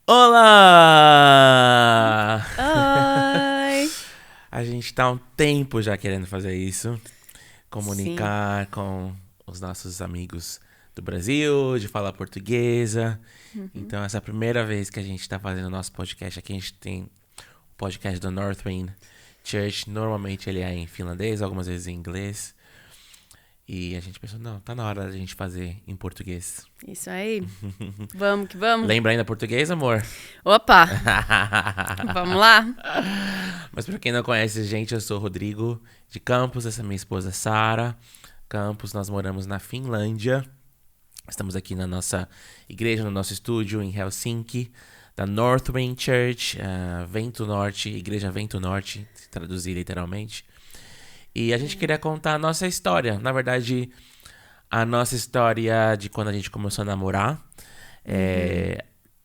Olá! Oi! A gente tá há um tempo já querendo fazer isso. Sim. Comunicar com os nossos amigos do Brasil, de falar portuguesa. Uhum. Então, essa é a primeira vez que a gente tá fazendo o nosso podcast. Aqui a gente tem o podcast do Northwind Church. Normalmente ele é em finlandês, algumas vezes em inglês. E a gente pensou, não, tá na hora da gente fazer em português. Isso aí. Vamos que vamos. Lembra ainda português, amor? Opa! Vamos lá? Mas pra quem não conhece a gente, eu sou o Rodrigo de Campos, essa é minha esposa Sara Campos. Nós moramos na Finlândia. Estamos aqui na nossa igreja, no nosso estúdio em Helsinki, da Northwind Church, Vento Norte, Igreja Vento Norte, se traduzir literalmente. E a gente queria contar a nossa história. Na verdade, a nossa história de quando a gente começou a namorar.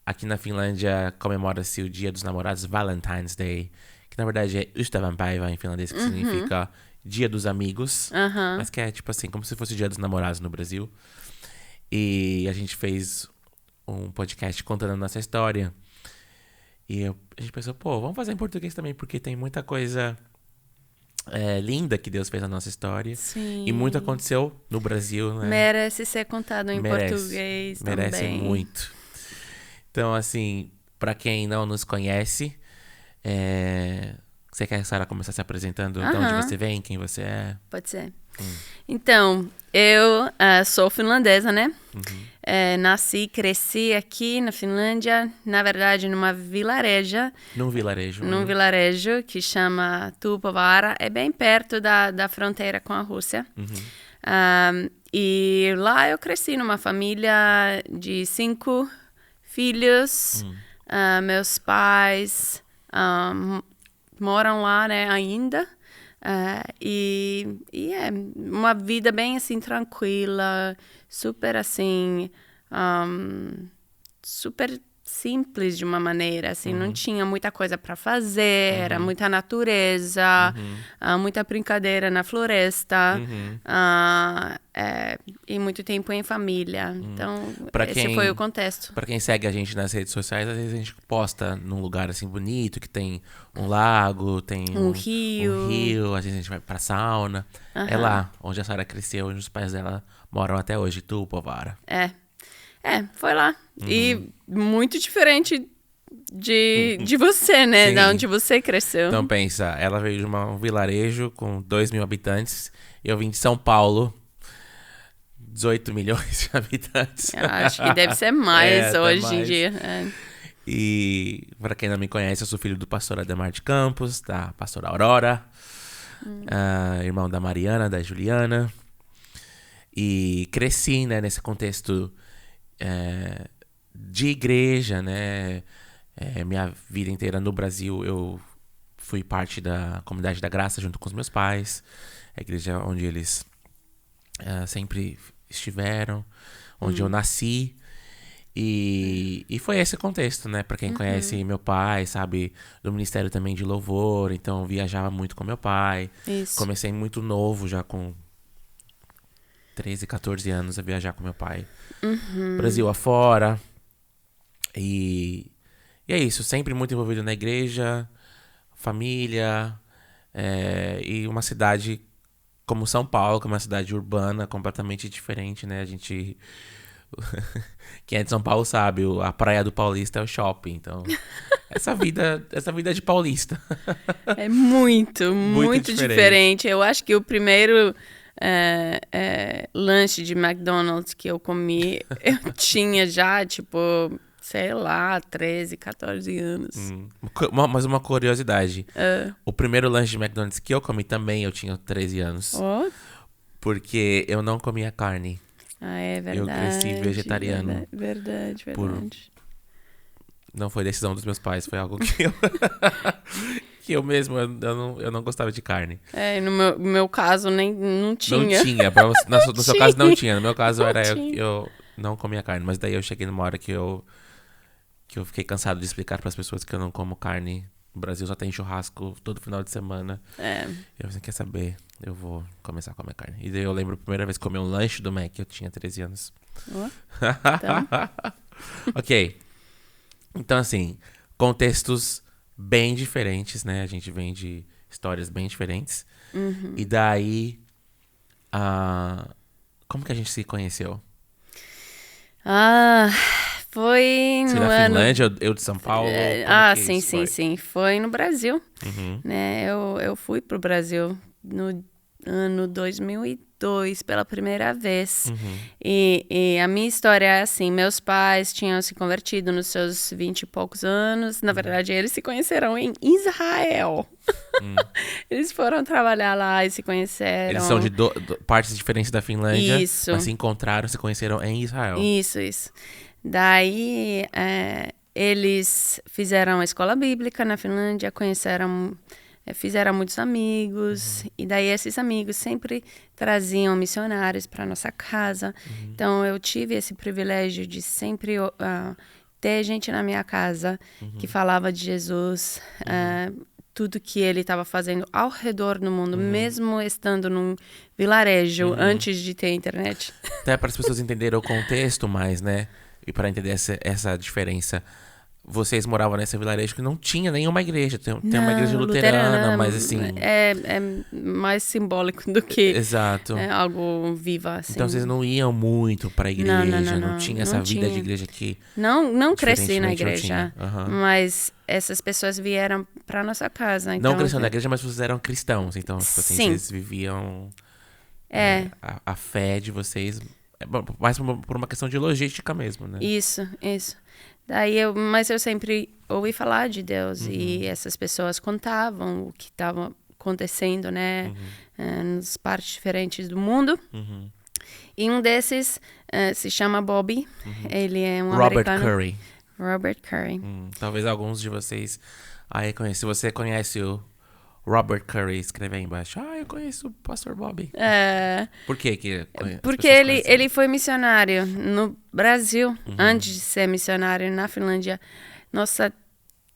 Aqui na Finlândia comemora-se o Dia dos Namorados, Valentine's Day, que na verdade é Ystävänpäivä em finlandês, que significa Dia dos Amigos, Aham. mas que é tipo assim, como se fosse o Dia dos Namorados no Brasil. E a gente fez um podcast contando a nossa história. E a gente pensou, pô, vamos fazer em português também, porque tem muita coisa linda que Deus fez na nossa história. E muito Sim. aconteceu no Brasil, né? Merece ser contado em Merece. português Merece também. muito. Então, assim, pra quem não nos conhece, você quer que a Sarah começar se apresentando? De onde Aham. você vem, quem você é? Pode ser. Então, eu sou finlandesa, né? Nasci e cresci aqui na Finlândia, na verdade, numa vilareja. Num vilarejo. Num vilarejo que chama Tuupovara, é bem perto da fronteira com a Rússia. E lá eu cresci numa família de 5 filhos. Meus pais moram lá, né, ainda. E é uma vida bem assim tranquila, super assim, super simples de uma maneira, assim, não tinha muita coisa para fazer, era muita natureza, muita brincadeira na floresta, e muito tempo em família. Então, Pra esse foi o quem, contexto. pra quem segue a gente nas redes sociais, às vezes a gente posta num lugar assim bonito, que tem um lago, tem Um um rio. rio, às vezes a gente vai pra sauna. É lá onde a Sarah cresceu, onde os pais dela moram até hoje, Tuupovara. Foi lá. E muito diferente de você, né? Da Sim. onde você cresceu. Então pensa, ela veio de um vilarejo com 2.000 habitantes. Eu vim de São Paulo, 18 milhões de habitantes. Acho que deve ser mais Até hoje em mais. dia. E pra quem não me conhece, eu sou filho do pastor Ademar de Campos, da pastora Aurora, irmão da Mariana, da Juliana. E cresci, né, nesse contexto de igreja, né? Minha vida inteira no Brasil eu fui parte da Comunidade da Graça junto com os meus pais. A igreja onde eles sempre estiveram, onde eu nasci. E foi esse contexto, né? Pra quem conhece meu pai, sabe, do Ministério também de Louvor. Então eu viajava muito com meu pai. Isso. Comecei muito novo, já com 13, 14 anos, a viajar com meu pai. Brasil afora. E é isso, sempre muito envolvido na igreja, família, e uma cidade como São Paulo, que é uma cidade urbana completamente diferente, né? A gente. Quem é de São Paulo sabe, a praia do Paulista é o shopping, então. Essa vida é de paulista. É muito, Muito muito diferente. diferente. Eu acho que o primeiro lanche de McDonald's que eu comi, eu tinha já, tipo, sei lá, 13, 14 anos. Mas uma curiosidade. O primeiro lanche de McDonald's que eu comi também, eu tinha 13 anos. Oh, Porque eu não comia carne. é verdade. Eu cresci vegetariano. Verdade. Por- Não foi decisão dos meus pais, foi algo que eu. Que eu mesmo, eu não gostava de carne. No meu caso, nem não tinha. Não tinha. No seu caso, não tinha. No meu caso, Não era tinha. eu não comia carne. Mas daí eu cheguei numa hora que eu fiquei cansado de explicar para as pessoas que eu não como carne. No Brasil só tem churrasco todo final de semana. Eu assim, quer saber? Eu vou começar a comer carne. E daí eu lembro a primeira vez que comi um lanche do Mac, eu tinha 13 anos. Ó, então, Ok. Então, assim, contextos bem diferentes, né? A gente vem de histórias bem diferentes. E daí, como que a gente se conheceu? Ah, foi Você no da ano... Finlândia, eu de São Paulo? Como que sim, isso sim, foi? sim. Foi no Brasil, Uhum. né? Eu fui pro Brasil no ano 2002 pela primeira vez. E a minha história é assim, meus pais tinham se convertido nos seus 20 e poucos anos. Na verdade, eles se conheceram em Israel. Eles foram trabalhar lá e se Eles são de conheceram. partes diferentes da Finlândia, Isso. mas se encontraram, se conheceram em Israel. Isso. Daí, eles fizeram a escola bíblica na Finlândia, fizeram muitos amigos, e daí esses amigos sempre traziam missionários para nossa casa. Então, eu tive esse privilégio de sempre ter gente na minha casa que falava de Jesus, tudo que ele estava fazendo ao redor do mundo, mesmo estando num vilarejo antes de ter internet. Até para as pessoas entenderem o contexto mais, né? E para entender essa diferença. Vocês moravam nessa vilarejo que não tinha nenhuma igreja. Tem uma igreja Não, luterana, mas assim... é mais simbólico do que Exato. algo viva, assim. Então vocês não iam muito pra igreja, não tinha essa não vida tinha. de igreja que... Não cresci na diferentemente não igreja, tinha. Aham. mas essas pessoas vieram para nossa casa. Então, Não cresceram na igreja, mas vocês eram cristãos. Então, tipo assim, Sim. vocês viviam a fé de vocês, mais por uma questão de logística mesmo, né? Isso. Mas eu sempre ouvi falar de Deus e essas pessoas contavam o que estava acontecendo, né, nas partes diferentes do mundo. E um desses se chama Bobby. Ele é um americano. Robert Curry. Talvez alguns de vocês aí conheçam. Se você conhece o Robert Curry, escreve aí embaixo. Eu conheço o Pastor Bobby. Por quê que Porque ele foi missionário no Brasil, antes de ser missionário na Finlândia. Nossa,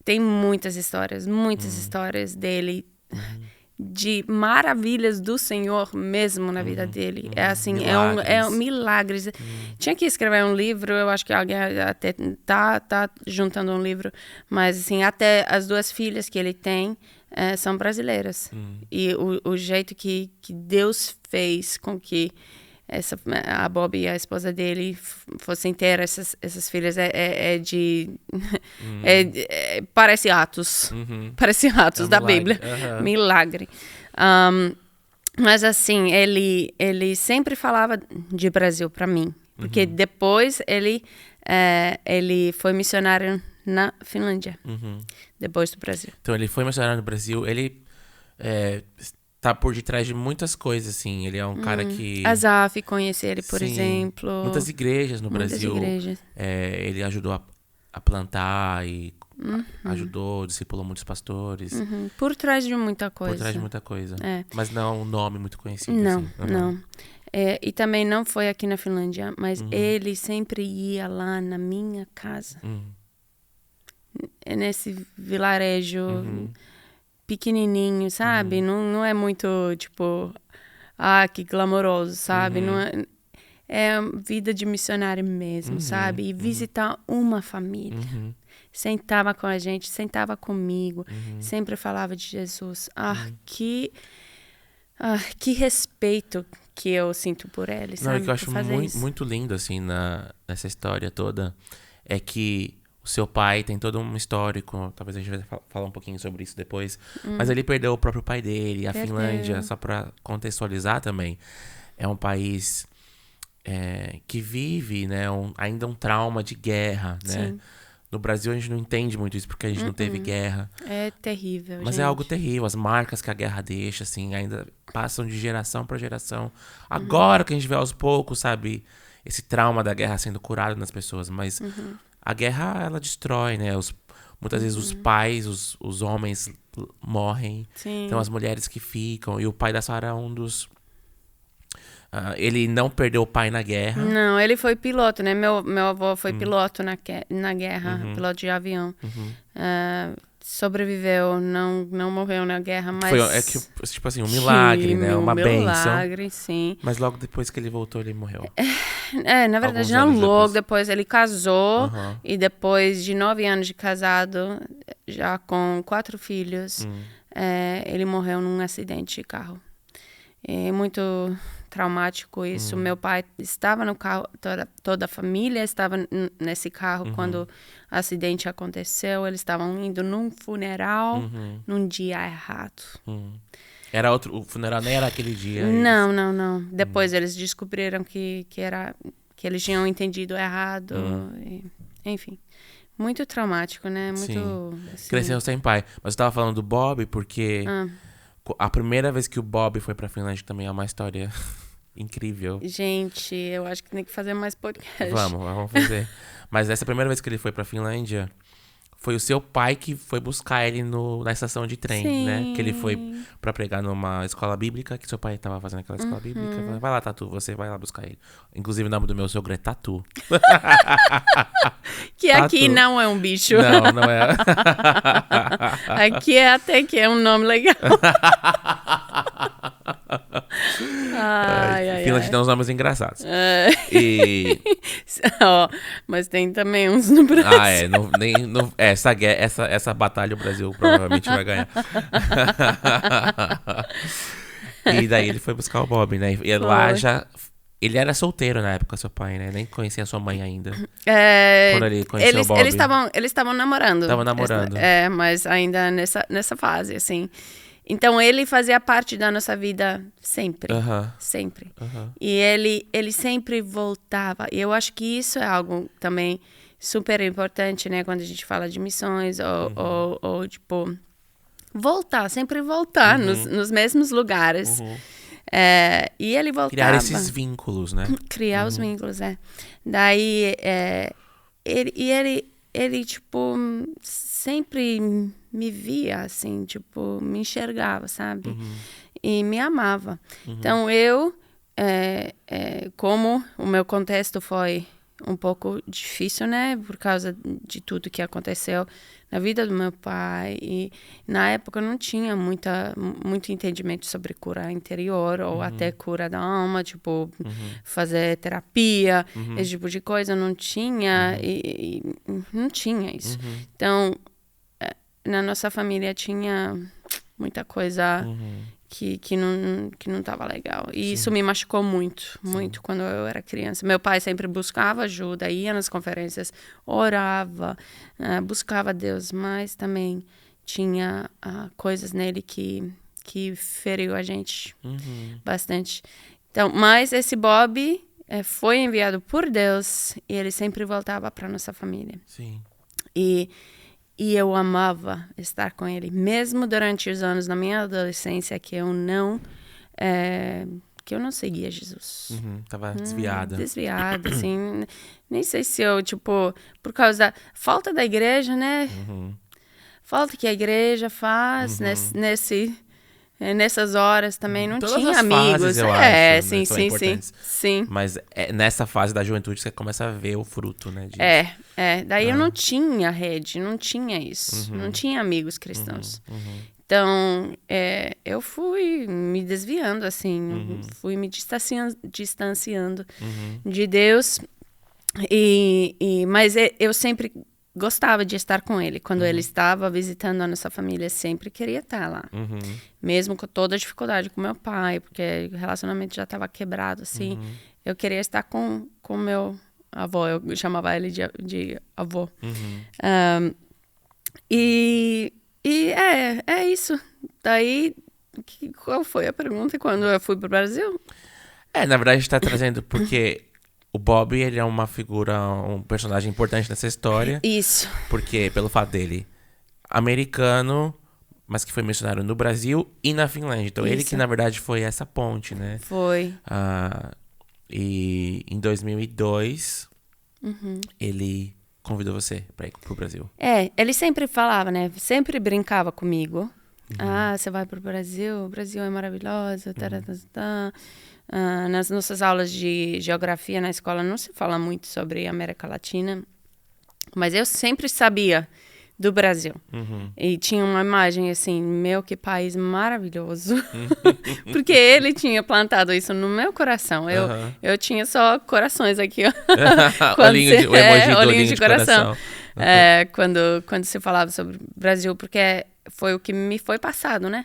tem muitas histórias dele, de maravilhas do Senhor mesmo na vida dele. É assim, Milagres. é um milagres. Tinha que escrever um livro, eu acho que alguém até tá juntando um livro, mas assim, até as duas filhas que ele tem são brasileiras. E o jeito que Deus fez com que a Bob e a esposa dele fossem ter essas filhas parece Atos. Parece Atos da Bíblia. Milagre. Mas assim, ele sempre falava de Brasil para mim. Porque depois ele foi missionário na Finlândia. Depois do Brasil. Então ele foi missionário no Brasil, ele tá por detrás de muitas coisas, assim. Ele é um cara que... Asaf, conheci ele, por Sim, exemplo. muitas igrejas no Brasil. Igrejas. Ele ajudou a plantar e discipulou muitos pastores. Por trás de muita coisa. Por trás de muita coisa. É. Mas não um nome muito conhecido. Não, assim. não. E também não foi aqui na Finlândia, mas ele sempre ia lá na minha casa. Nesse vilarejo pequenininho, sabe? Não é muito, tipo, que glamouroso, sabe? Não é vida de missionário mesmo, sabe? E visitar uma família. Sentava com a gente, sentava comigo, sempre falava de Jesus. Que respeito que eu sinto por ele, sabe? Não, o que eu acho muito, muito lindo, assim, nessa história toda, é que o seu pai tem todo um histórico, talvez a gente vai falar um pouquinho sobre isso depois, mas ele perdeu o próprio pai dele, a Finlândia, só pra contextualizar também, é um país que vive, né, ainda um trauma de guerra, né? Sim. No Brasil a gente não entende muito isso porque a gente não teve guerra. É terrível, Mas gente. é algo terrível, as marcas que a guerra deixa, assim, ainda passam de geração para geração. Agora que a gente vê aos poucos, sabe, esse trauma da guerra sendo curado nas pessoas, mas a guerra, ela destrói, né? Muitas vezes os pais, os homens morrem, Sim. então as mulheres que ficam, e o pai da Sarah é um dos... ele não perdeu o pai na guerra. Não, ele foi piloto, né? Meu avô foi piloto na guerra, piloto de avião. sobreviveu, não morreu na guerra, mas... Foi, tipo assim, um milagre, né? Uma bênção. Um milagre, sim. Mas logo depois que ele voltou, ele morreu. Na verdade, não logo depois. Ele casou e depois de 9 anos de casado, já com 4 filhos, ele morreu num acidente de carro. É muito traumático isso. Meu pai estava no carro, toda a família estava nesse carro quando o acidente aconteceu. Eles estavam indo num funeral num dia errado. O funeral nem era aquele dia? Não. Depois eles descobriram que eles tinham entendido errado. Enfim, muito traumático, né? Muito... Assim... Cresceu sem pai. Mas você estava falando do Bob porque... A primeira vez que o Bob foi pra Finlândia também é uma história incrível. Gente, eu acho que tem que fazer mais podcast. Vamos fazer. Mas essa primeira vez que ele foi pra Finlândia, foi o seu pai que foi buscar ele na estação de trem, né? Que ele foi pra pregar numa escola bíblica, que seu pai tava fazendo aquela escola bíblica. Falei, vai lá, Tatu, você vai lá buscar ele. Inclusive, o nome do meu sogro é Tatu. Que Tatu. Aqui não é um bicho. Não é. Aqui até que é um nome legal. Finlândia tem uns nomes engraçados. Mas tem também uns no Brasil. Essa batalha o Brasil provavelmente vai ganhar. E daí ele foi buscar o Bob, né? E lá já... Ele era solteiro na época, seu pai, né? Nem conhecia sua mãe ainda. Quando ele conheceu o Bob. Eles estavam namorando. Estavam namorando. Mas ainda nessa fase, assim. Então, ele fazia parte da nossa vida sempre. Sempre. E ele sempre voltava. E eu acho que isso é algo também super importante, né? Quando a gente fala de missões ou tipo... sempre voltar nos mesmos lugares. E ele voltava. Criar esses vínculos, né? Criar os vínculos, Daí, ele, tipo, sempre me via, assim, tipo, me enxergava, sabe? E me amava. Então, como o meu contexto foi um pouco difícil, né? Por causa de tudo que aconteceu na vida do meu pai. E na época eu não tinha muito entendimento sobre cura interior ou até cura da alma, tipo, fazer terapia, esse tipo de coisa. Eu não tinha, e não tinha isso. Então, na nossa família tinha muita coisa que não estava legal. E isso me machucou muito quando eu era criança. Meu pai sempre buscava ajuda, ia nas conferências, orava, buscava Deus, mas também tinha coisas nele que feriu a gente bastante. Então, mas esse Bob foi enviado por Deus e ele sempre voltava para nossa família. Sim. E eu amava estar com ele, mesmo durante os anos na minha adolescência que eu não seguia Jesus. Tava desviada. Desviada, assim. Nem sei se eu, tipo, por causa da falta da igreja, né? Falta que a igreja faz nessas horas também. Não Todas tinha as amigos. Fases, eu acho, Sim. Mas é nessa fase da juventude que você começa a ver o fruto, né? Disso. Daí eu não tinha rede, não tinha isso. Não tinha amigos cristãos. Então, eu fui me desviando, assim. Fui me distanciando de Deus. Mas eu sempre gostava de estar com ele. Quando ele estava visitando a nossa família, sempre queria estar lá. Mesmo com toda a dificuldade com meu pai, porque o relacionamento já estava quebrado, assim. Eu queria estar com meu avô. Eu chamava ele de avô. É isso. Daí, qual foi a pergunta quando eu fui pro Brasil? Na verdade, a gente tá trazendo porque... O Bob, ele é uma figura, um personagem importante nessa história. Isso. Porque, pelo fato dele, americano, mas que foi missionário no Brasil e na Finlândia. Então, ele que, na verdade, foi essa ponte, né? Foi. E em 2002, ele convidou você pra ir pro Brasil. Ele sempre falava, né? Sempre brincava comigo. Você vai pro Brasil? O Brasil é maravilhoso. Nas nossas aulas de geografia na escola não se fala muito sobre América Latina, mas eu sempre sabia do Brasil. E tinha uma imagem assim, meu, que país maravilhoso. Porque ele tinha plantado isso no meu coração. Eu tinha só corações aqui, ó. O emoji do olhinho de coração. Quando se falava sobre o Brasil, porque foi o que me foi passado, né?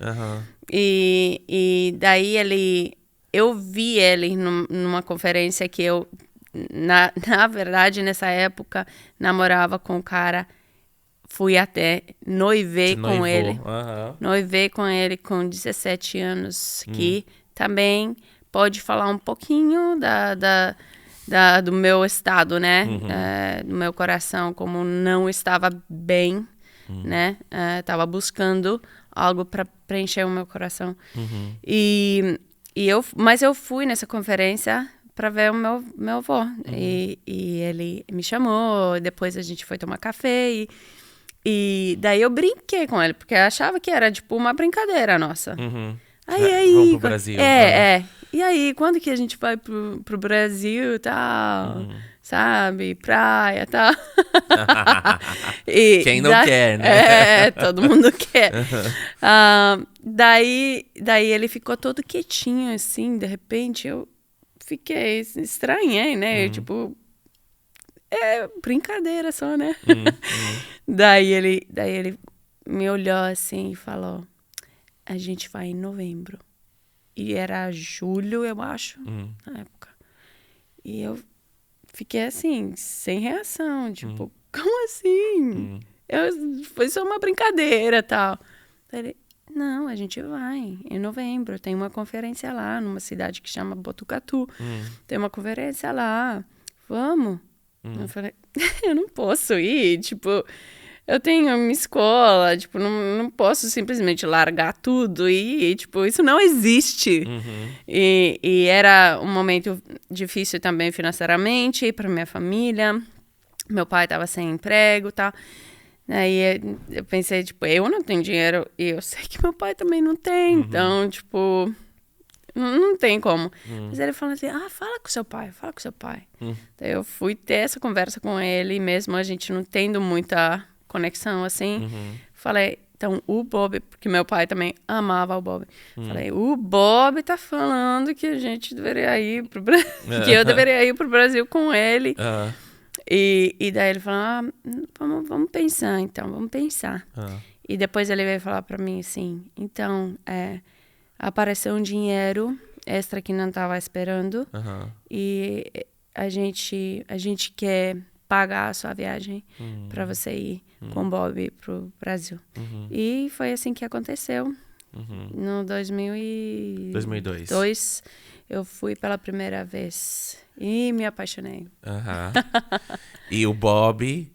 E daí eu vi ele numa conferência que eu, na verdade, nessa época, namorava com o cara. Fui até noivei com ele. Noivei com ele com 17 anos. Que também pode falar um pouquinho do meu estado, né? Do meu coração, como não estava bem, né? Estava buscando algo para preencher o meu coração. Mas eu fui nessa conferência para ver o meu avô. E ele me chamou, depois a gente foi tomar café e daí eu brinquei com ele, porque eu achava que era tipo uma brincadeira nossa. Aí, vamos pro Brasil. E aí, quando que a gente vai pro Brasil e tal? Sabe? Praia e tal. Quem não quer, né? Todo mundo quer. Daí ele ficou todo quietinho, assim, de repente eu fiquei, estranhei, né? Tipo, brincadeira só, né? Daí ele me olhou assim e falou, a gente vai em novembro. E era julho, eu acho, na época. E eu fiquei assim, sem reação, tipo, como assim? Foi só uma brincadeira e tal. Daí ele, não, a gente vai em novembro, tem uma conferência lá, numa cidade que chama Botucatu. Tem uma conferência lá, vamos? Eu falei, eu não posso ir, tipo, eu tenho minha escola, tipo, não posso simplesmente largar tudo e tipo, isso não existe. E era um momento difícil também financeiramente para minha família, meu pai estava sem emprego e tal. Aí eu pensei, tipo, eu não tenho dinheiro e eu sei que meu pai também não tem, então, tipo... Não tem como. Mas ele falou assim, fala com seu pai. Daí eu fui ter essa conversa com ele, mesmo a gente não tendo muita conexão, assim. Falei, então, o Bob, porque meu pai também amava o Bob. Falei, o Bob tá falando que a gente deveria ir pro Brasil, que eu deveria ir pro Brasil com ele. E daí ele falou, vamos pensar, então, vamos pensar. E depois ele veio falar pra mim assim, então, apareceu um dinheiro extra que não estava esperando e a gente quer pagar a sua viagem para você ir com o Bob pro Brasil. E foi assim que aconteceu. No 2002 eu fui pela primeira vez e me apaixonei. E o Bob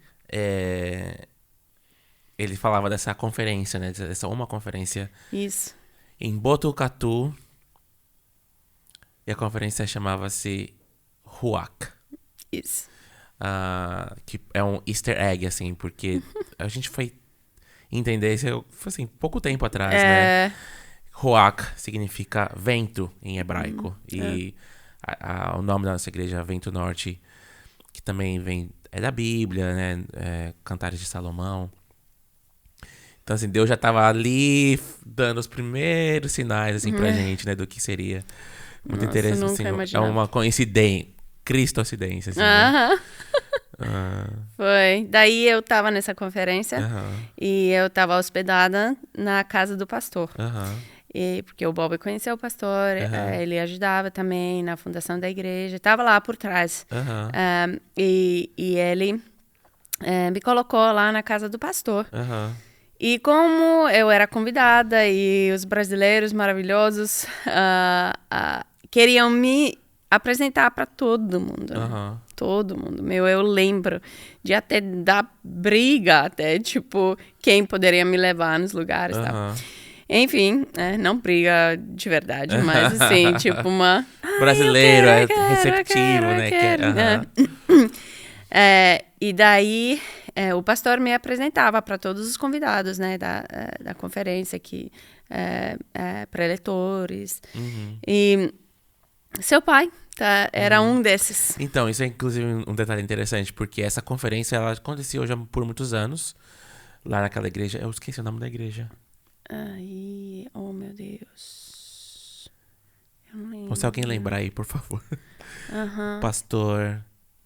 ele falava dessa conferência, né? Dessa uma conferência. Isso. Em Botucatu. E a conferência chamava-se Ruach. Isso. Que é um easter egg, assim, porque a gente foi entender isso, foi assim, pouco tempo atrás, né? Ruach significa vento em hebraico. E o nome da nossa igreja, Vento Norte, que também é da Bíblia, né? Cantares de Salomão. Então, assim, Deus já estava ali dando os primeiros sinais, assim, pra gente, né? Do que seria. Muito interessante, assim. É uma coincidência. Cristocidência, assim, né? Foi. Daí eu tava nessa conferência e eu tava hospedada na casa do pastor. Porque o Bob conheceu o pastor, ele ajudava também na fundação da igreja. Tava lá por trás. E ele me colocou lá na casa do pastor. E como eu era convidada e os brasileiros maravilhosos queriam me apresentar para todo mundo. Todo mundo. Eu lembro de até dar briga, até, tipo, quem poderia me levar nos lugares, tá? Enfim, não briga de verdade, mas assim, tipo uma... Brasileiro, receptivo, né? E daí... o pastor me apresentava para todos os convidados, né, da conferência, preletores. E seu pai era um desses. Então, isso é inclusive um detalhe interessante, porque essa conferência ela aconteceu já por muitos anos. lá naquela igreja. Eu esqueci o nome da igreja. Ai, oh meu Deus. Eu não lembro. Ou se alguém lembrar aí, por favor. Aham. Pastor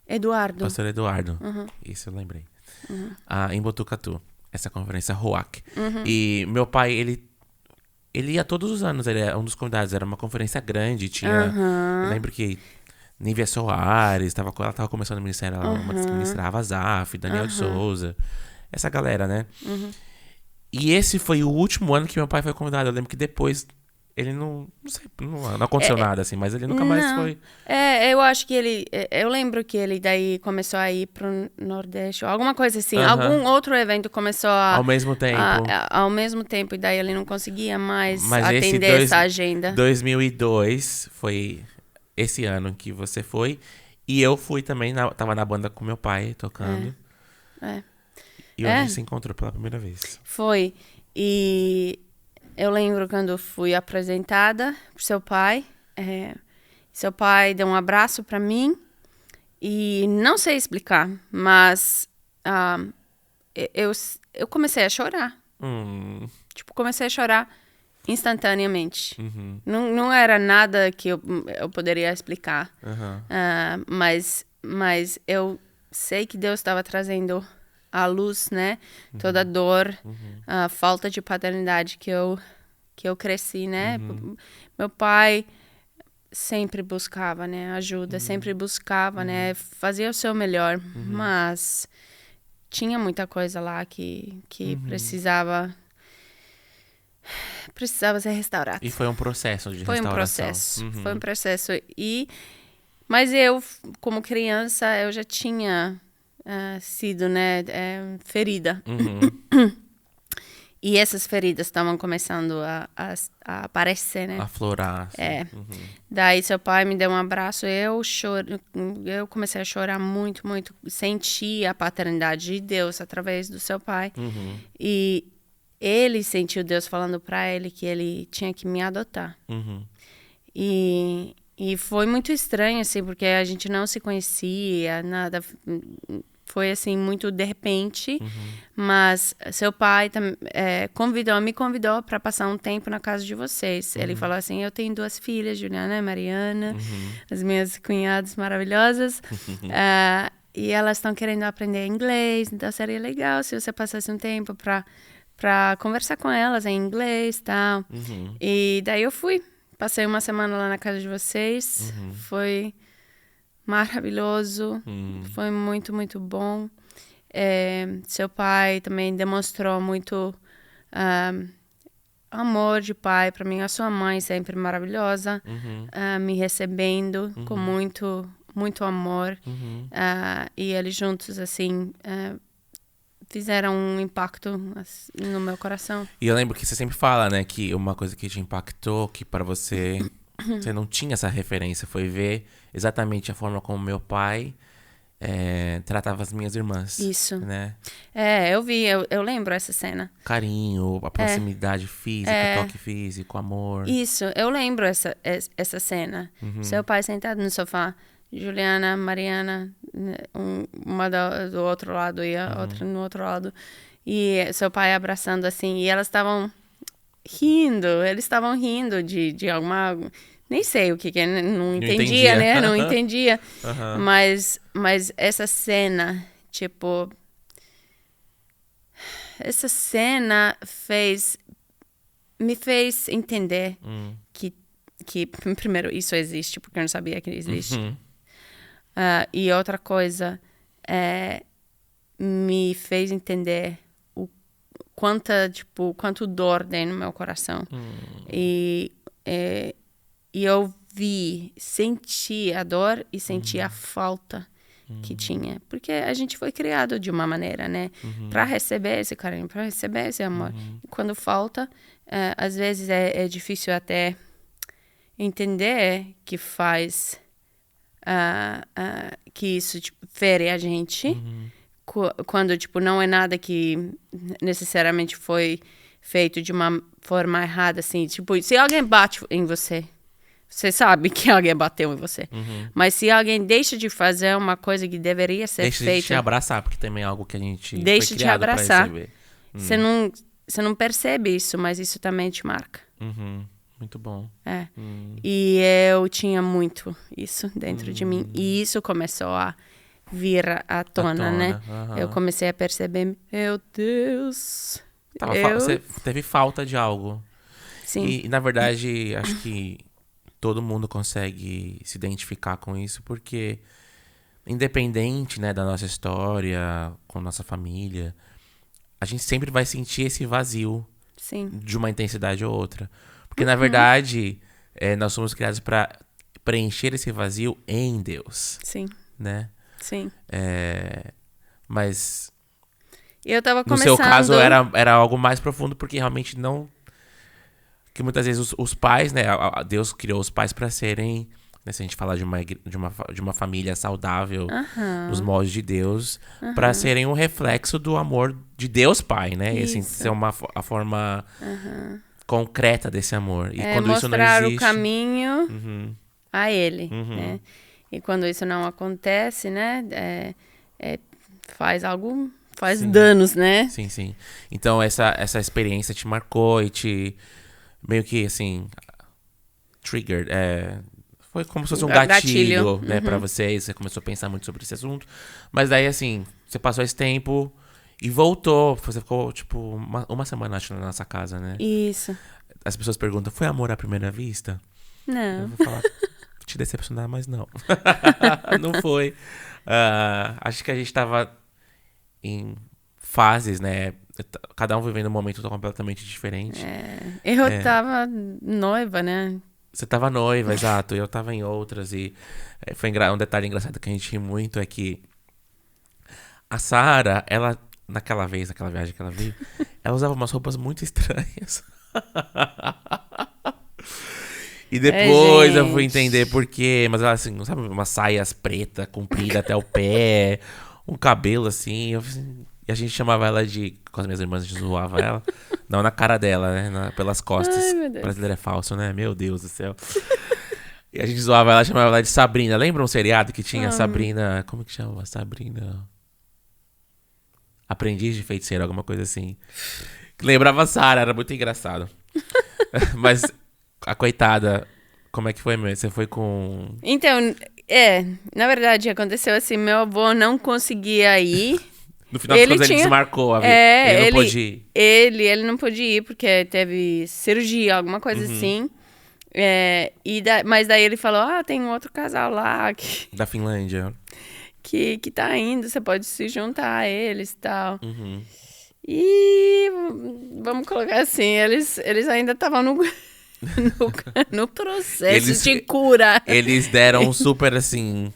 Eduardo. Eduardo. Uhum. Isso eu lembrei. Uhum. Em Botucatu. Essa conferência ROAC. E meu pai, ele ia todos os anos. Ele é um dos convidados. Era uma conferência grande. Tinha... Eu lembro que Nívia Soares, ela tava começando o ministério. Ela ministrava Zaf, Daniel de Souza. Essa galera, né? E esse foi o último ano que meu pai foi convidado. Eu lembro que depois... Ele não aconteceu nada, assim, mas ele nunca mais foi. Eu acho que ele... Eu lembro que ele daí começou a ir pro Nordeste, ou alguma coisa assim. Algum outro evento começou a... Ao mesmo tempo. Ao mesmo tempo, e daí ele não conseguia mais mas atender essa agenda. 2002 foi esse ano que você foi. E eu fui também, tava na banda com meu pai, tocando. E a gente se encontrou pela primeira vez. Foi. E... Eu lembro quando fui apresentada pro seu pai. Seu pai deu um abraço para mim. E não sei explicar, mas eu comecei a chorar. Tipo, comecei a chorar instantaneamente. Não era nada que eu poderia explicar. Mas eu sei que Deus estava trazendo a luz, né? Toda a dor, a falta de paternidade que eu cresci, né? Meu pai sempre buscava, né? Ajuda, sempre buscava, né? Fazia o seu melhor, mas tinha muita coisa lá que precisava ser restaurada. E foi um processo de restauração. Foi um processo. Mas eu, como criança, eu já tinha... sido, né, ferida. E essas feridas estavam começando a aparecer, né? Aflorar. Daí seu pai me deu um abraço, eu comecei a chorar muito, muito. Senti a paternidade de Deus através do seu pai. E ele sentiu Deus falando para ele que ele tinha que me adotar. E foi muito estranho, assim, porque a gente não se conhecia, nada... Foi, assim, muito de repente, mas seu pai me convidou para passar um tempo na casa de vocês. Ele falou assim, eu tenho 2 filhas, Juliana e Mariana, as minhas cunhadas maravilhosas, e elas estão querendo aprender inglês, então seria legal se você passasse um tempo para conversar com elas em inglês e tal. E daí eu fui, passei uma semana lá na casa de vocês, foi... maravilhoso, foi muito, muito bom. Seu pai também demonstrou muito amor de pai para mim. A sua mãe sempre maravilhosa, me recebendo com muito, muito amor. E eles juntos, assim, fizeram um impacto no meu coração. E eu lembro que você sempre fala, né, que uma coisa que te impactou, que para você... Você não tinha essa referência, foi ver exatamente a forma como meu pai tratava as minhas irmãs. Isso. Né? Eu lembro essa cena. Carinho, a proximidade física, toque físico, amor. Isso, eu lembro essa cena. Seu pai sentado no sofá, Juliana, Mariana, uma do outro lado e a outra no outro lado. E seu pai abraçando assim, e elas estavam... eles estavam rindo de alguma... Nem sei o que é, não entendia, né? Não entendia. Mas essa cena, tipo... Essa cena me fez entender que, primeiro, isso existe, porque eu não sabia que existe. E outra coisa, me fez entender quanto dor tem no meu coração. E eu senti a dor e senti a falta que tinha. Porque a gente foi criado de uma maneira, né? Para receber esse carinho, para receber esse amor. E quando falta, às vezes é difícil até entender que faz... que isso, tipo, fere a gente. Quando, tipo, não é nada que necessariamente foi feito de uma forma errada, assim. Tipo, se alguém bate em você, você sabe que alguém bateu em você. Mas se alguém deixa de fazer uma coisa que deveria ser feita... Deixa de te abraçar, porque também é algo que a gente deixa foi de criado abraçar. pra receber. Você não percebe isso, mas isso também te marca. Muito bom. E eu tinha muito isso dentro de mim. E isso começou a vir à tona, né? Eu comecei a perceber, meu Deus... Você teve falta de algo. Sim. E, na verdade, acho que todo mundo consegue se identificar com isso, porque independente, né, da nossa história, com nossa família, a gente sempre vai sentir esse vazio. Sim. De uma intensidade ou outra. Porque, na verdade, nós somos criados para preencher esse vazio em Deus. Sim. Né? Sim. Mas... Eu tava no seu caso, era algo mais profundo, porque realmente não... Que muitas vezes os pais, né? Deus criou os pais para serem... Né, se a gente falar de uma família saudável, nos moldes de Deus, para serem um reflexo do amor de Deus Pai, né? E assim, ser a forma concreta desse amor. E quando isso não existe... Mostrar o caminho a Ele, né? E quando isso não acontece, né? Faz danos, né? Sim, sim. Então, essa experiência te marcou e te... Meio que, assim... Triggered. Foi como se fosse um gatilho, né, pra vocês. Você começou a pensar muito sobre esse assunto. Mas daí, assim, você passou esse tempo e voltou. Você ficou, tipo, uma semana, acho, na nossa casa, né? Isso. As pessoas perguntam, foi amor à primeira vista? Não. Eu vou falar, te decepcionar, mas não. Não foi. Acho que a gente tava em fases, né? Cada um vivendo um momento completamente diferente. Eu tava noiva, né? Você tava noiva, exato. Eu tava em outras. E foi um detalhe engraçado que a gente ri muito, é que a Sarah, ela, naquela viagem que ela veio, ela usava umas roupas muito estranhas. E depois eu fui entender por quê. Mas ela, assim, sabe, umas saias pretas, compridas até o pé, um cabelo assim. E a gente chamava ela de... Com as minhas irmãs, a gente zoava ela. Não na cara dela, né? Pelas costas. Ai, meu Deus. Brasileiro é falso, né? Meu Deus do céu. E a gente zoava ela, chamava ela de Sabrina. Lembra um seriado que tinha Sabrina... Como que chama? Sabrina... Aprendiz de Feiticeiro, alguma coisa assim. Que lembrava a Sarah, era muito engraçado. Mas a coitada... Como é que foi mesmo? Você foi com... Então, na verdade, aconteceu assim. Meu avô não conseguia ir... No final das contas, ele desmarcou a vida. Ele não pôde ir. Ele não pôde ir porque teve cirurgia, alguma coisa assim. Mas daí ele falou, tem um outro casal lá da Finlândia. Que tá indo, você pode se juntar a eles e tal. E vamos colocar assim, eles ainda estavam no processo de cura. Eles deram super, assim...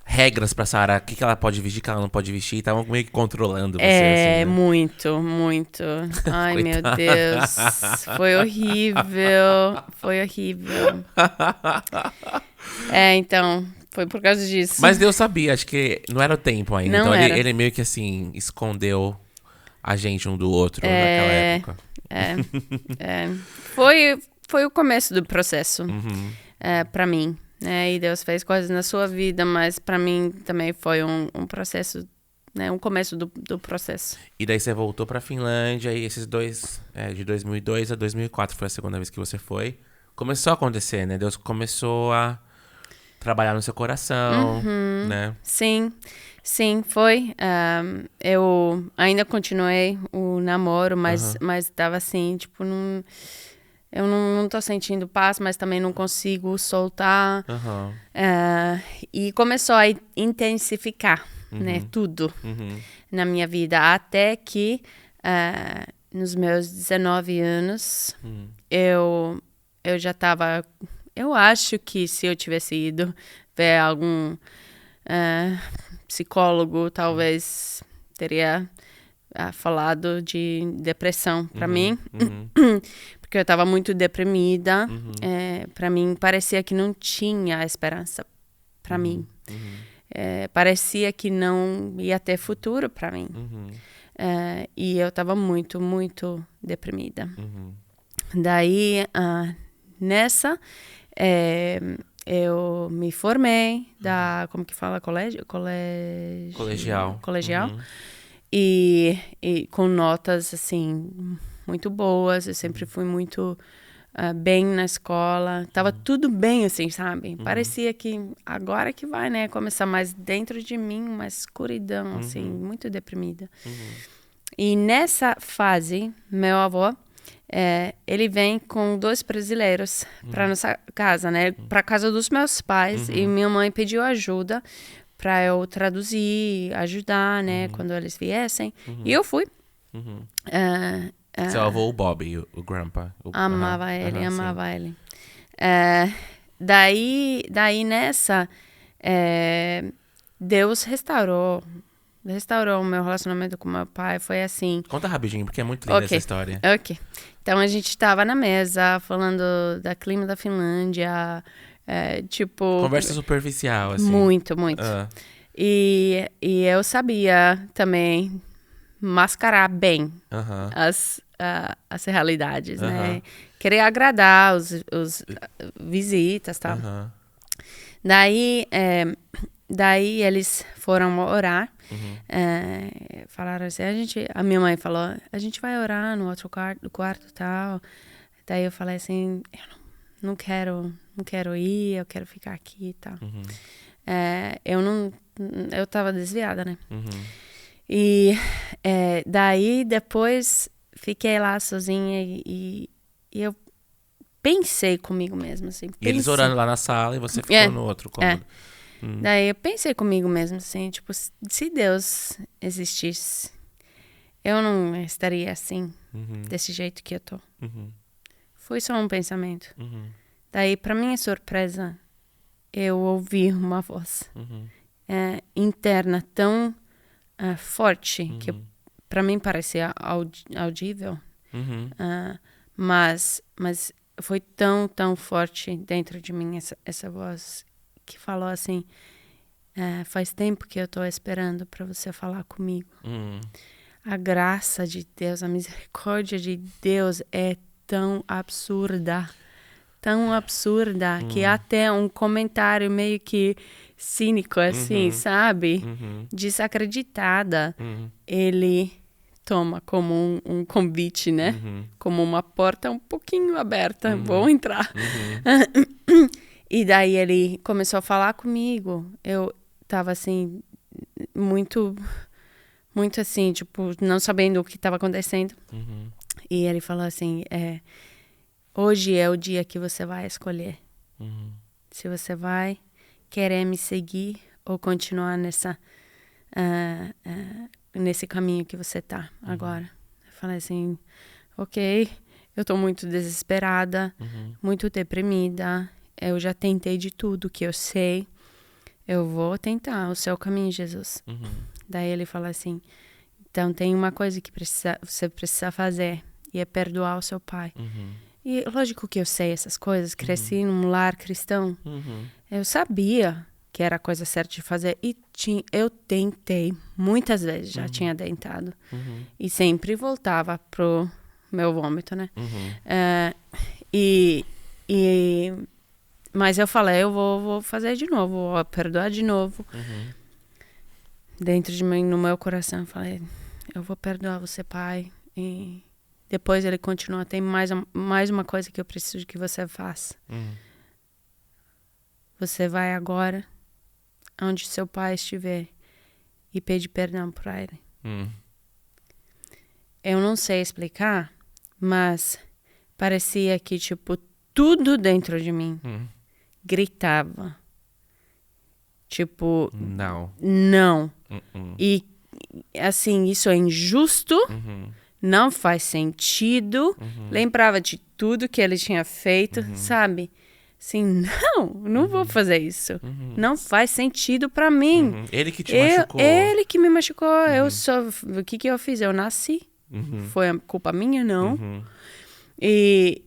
regras pra Sarah, o que ela pode vestir, o que ela não pode vestir, estavam meio que controlando você, assim, né? Muito, muito. Ai, meu Deus. Foi horrível. Foi horrível. Então, foi por causa disso. Mas Deus sabia, acho que não era o tempo ainda. Não então era. Ele meio que, assim, escondeu a gente um do outro naquela época. Foi o começo do processo pra mim. E Deus fez coisas na sua vida, mas pra mim também foi um processo, né, um começo do processo. E daí você voltou pra Finlândia e esses dois, de 2002 a 2004 foi a segunda vez que você foi. Começou a acontecer, né? Deus começou a trabalhar no seu coração, né? Sim, foi. Eu ainda continuei o namoro, mas tava assim, tipo, não... Eu não tô sentindo paz, mas também não consigo soltar. E começou a intensificar, né, tudo na minha vida. Até que, nos meus 19 anos, eu já tava... Eu acho que se eu tivesse ido ver algum psicólogo, talvez teria falado de depressão para mim. Porque eu estava muito deprimida. Para mim, parecia que não tinha esperança para mim. Parecia que não ia ter futuro para mim. E eu estava muito, muito deprimida. Daí, nessa, eu me formei como que fala? Colegial. e com notas, assim, muito boas. Eu sempre fui muito bem na escola. Tava tudo bem, assim, sabe? Parecia que agora que vai, né? Começar mais dentro de mim, uma escuridão, assim, muito deprimida. E nessa fase, meu avô, ele vem com 2 brasileiros para nossa casa, né? Para casa dos meus pais. E minha mãe pediu ajuda para eu traduzir, ajudar, né? Quando eles viessem. E eu fui. Seu avô, o Bob, o grandpa. Amava ele. Daí nessa, Deus restaurou o meu relacionamento com meu pai. Foi assim. Conta rapidinho, porque é muito linda essa história. Ok. Então a gente tava na mesa falando da clima da Finlândia, tipo... Conversa superficial, assim. Muito. E eu sabia também mascarar bem as realidades, né? Querer agradar os visitas e tal. Daí eles foram orar. Falaram assim, a minha mãe falou, a gente vai orar no outro quarto e tal. Daí eu falei assim, eu não quero ir, eu quero ficar aqui e tal. Eu tava desviada, né? E daí depois fiquei lá sozinha e eu pensei comigo mesma, assim. E eles orando lá na sala e você ficou no outro cômodo. Daí eu pensei comigo mesmo, assim, tipo, se Deus existisse, eu não estaria assim, desse jeito que eu tô. Foi só um pensamento. Daí, pra minha surpresa, eu ouvi uma voz interna tão forte, que pra mim parecia audível, mas foi tão forte dentro de mim essa voz que falou assim, faz tempo que eu tô esperando para você falar comigo. A graça de Deus, a misericórdia de Deus é tão absurda, que até um comentário meio que cínico, assim, sabe? Desacreditada, ele toma como um convite, né? Como uma porta um pouquinho aberta, vou entrar. E daí ele começou a falar comigo. Eu tava assim, muito assim, tipo, não sabendo o que estava acontecendo. E ele falou assim, hoje é o dia que você vai escolher. Se você vai querer me seguir ou continuar nesse caminho que você tá agora. Eu falei assim, ok, eu tô muito desesperada, muito deprimida. Eu já tentei de tudo que eu sei. Eu vou tentar o seu caminho, Jesus. Daí ele fala assim, então tem uma coisa que você precisa fazer, e é perdoar o seu pai. E lógico que eu sei essas coisas, cresci num lar cristão. Eu sabia que era a coisa certa de fazer, e eu tentei, muitas vezes já tinha tentado. E sempre voltava pro meu vômito, né? Mas eu falei, eu vou fazer de novo, vou perdoar de novo. Dentro de mim, no meu coração, eu falei, eu vou perdoar você, pai. E depois ele continua, tem mais uma coisa que eu preciso que você faça. Você vai agora, onde seu pai estiver, e pede perdão para ele. Eu não sei explicar, mas parecia que, tipo, tudo dentro de mim gritava. Tipo, não. E, assim, isso é injusto, não faz sentido. Lembrava de tudo que ele tinha feito, sabe? Assim, não vou fazer isso. Não faz sentido pra mim. Ele que te machucou. Ele que me machucou. O que eu fiz? Eu nasci. Foi a culpa minha? Não. E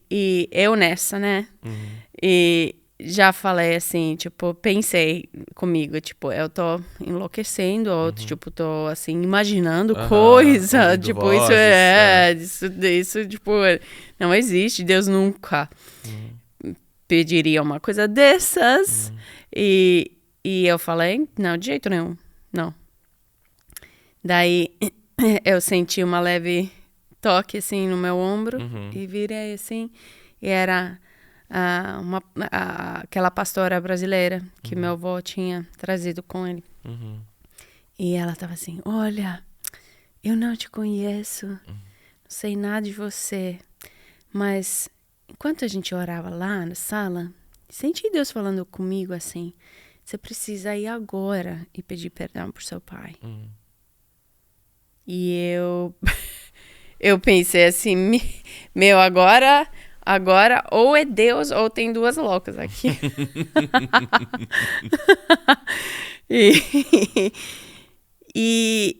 eu nessa, né? E já falei assim, tipo, pensei comigo, tipo, eu tô enlouquecendo, ou tipo, tô assim, imaginando coisa, tipo, vozes, isso, tipo, não existe, Deus nunca pediria uma coisa dessas. E eu falei, não, de jeito nenhum, não. Daí, eu senti uma leve toque, assim, no meu ombro. E virei, assim. E era aquela pastora brasileira que meu avô tinha trazido com ele. E ela tava assim, olha, eu não te conheço, não sei nada de você, mas enquanto a gente orava lá na sala, senti Deus falando comigo assim, você precisa ir agora e pedir perdão por seu pai. E eu pensei assim, meu, agora ou é Deus ou tem duas loucas aqui. E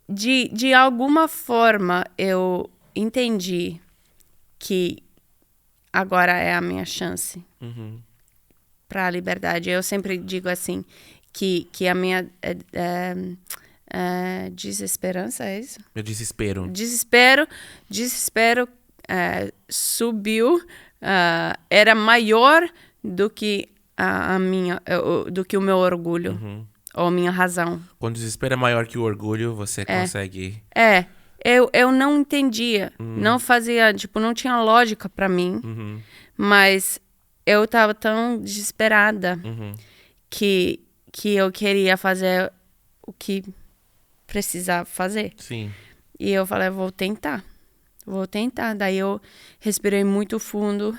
de alguma forma eu entendi que agora é a minha chance para a liberdade. Eu sempre digo assim, que a minha desesperança, é isso? Meu desespero. Desespero subiu, era maior do que do que o meu orgulho. Ou minha razão. Quando o desespero é maior que o orgulho, você consegue... Eu não entendia. Não fazia, tipo, não tinha lógica pra mim. Mas eu tava tão desesperada que eu queria fazer o que precisava fazer. Sim. E eu falei, vou tentar. Daí eu respirei muito fundo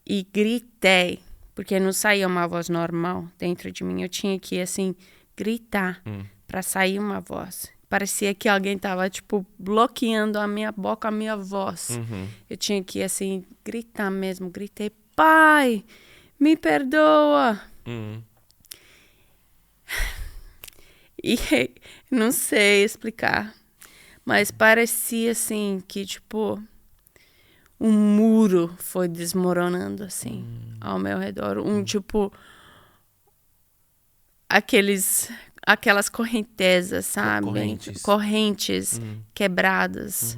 e gritei. Porque não saía uma voz normal dentro de mim. Eu tinha que, assim, gritar para sair uma voz. Parecia que alguém tava, tipo, bloqueando a minha boca, a minha voz. Eu tinha que, assim, gritar mesmo. Gritei, pai, me perdoa. E não sei explicar. Mas parecia, assim, que, tipo... um muro foi desmoronando, assim, ao meu redor. Tipo... aquelas correntezas, sabe? Correntes quebradas.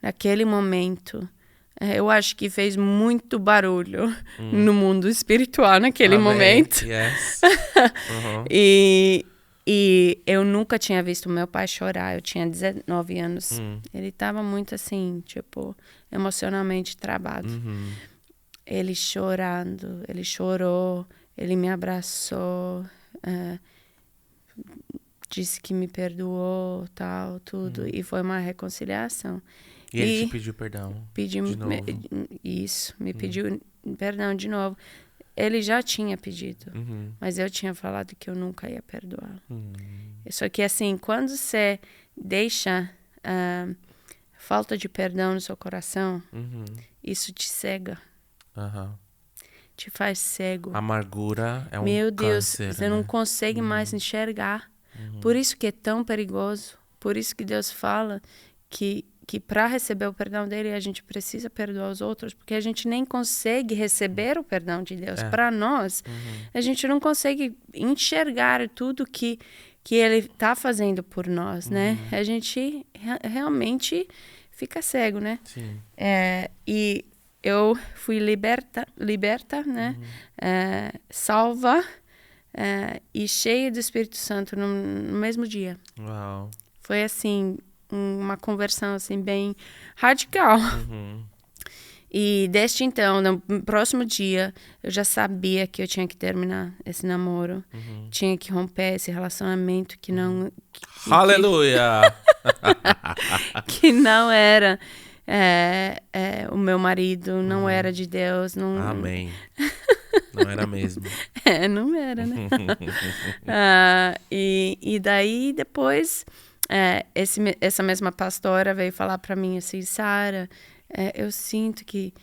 Naquele momento. Eu acho que fez muito barulho no mundo espiritual naquele momento. Yes. E eu nunca tinha visto meu pai chorar. Eu tinha 19 anos. Ele estava muito assim, tipo, emocionalmente travado. Ele chorando, ele chorou, ele me abraçou, disse que me perdoou, tal, tudo. E foi uma reconciliação. E ele te pediu perdão de novo. Me pediu perdão de novo. Ele já tinha pedido, mas eu tinha falado que eu nunca ia perdoar. Só que assim, quando você deixa falta de perdão no seu coração, isso te cega. Te faz cego. Amargura é um Meu Deus, câncer, você não consegue mais enxergar. Por isso que é tão perigoso. Por isso que Deus fala que para receber o perdão dele, a gente precisa perdoar os outros, porque a gente nem consegue receber o perdão de Deus. Para nós, a gente não consegue enxergar tudo que ele está fazendo por nós, né? A gente realmente fica cego, né? Sim. E eu fui liberta, né? Salva e cheia do Espírito Santo no mesmo dia. Uau. Foi assim, uma conversão assim bem radical. E desde então, no próximo dia, eu já sabia que eu tinha que terminar esse namoro. Tinha que romper esse relacionamento que não... Aleluia! que não era o meu marido, não era de Deus. Não... Amém. Não era mesmo. Não era, né? E daí, depois, essa mesma pastora veio falar para mim assim, Sara, eu sinto que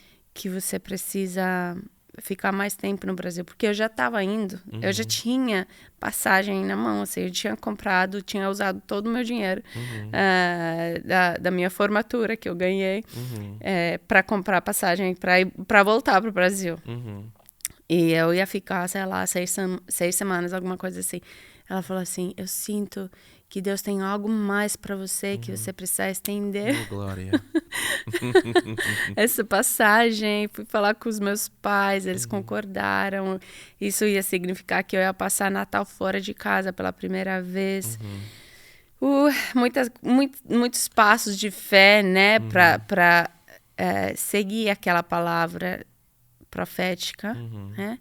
você precisa ficar mais tempo no Brasil, porque eu já estava indo, eu já tinha passagem na mão, assim, eu tinha comprado, tinha usado todo o meu dinheiro da minha formatura que eu ganhei para comprar passagem para voltar para o Brasil. E eu ia ficar, sei lá, 6 semanas, alguma coisa assim. Ela falou assim, eu sinto que Deus tem algo mais para você, que você precisa estender. Oh, glória. Essa passagem, fui falar com os meus pais, eles concordaram. Isso ia significar que eu ia passar Natal fora de casa pela primeira vez. Muitos passos de fé, né? Para seguir aquela palavra profética, né?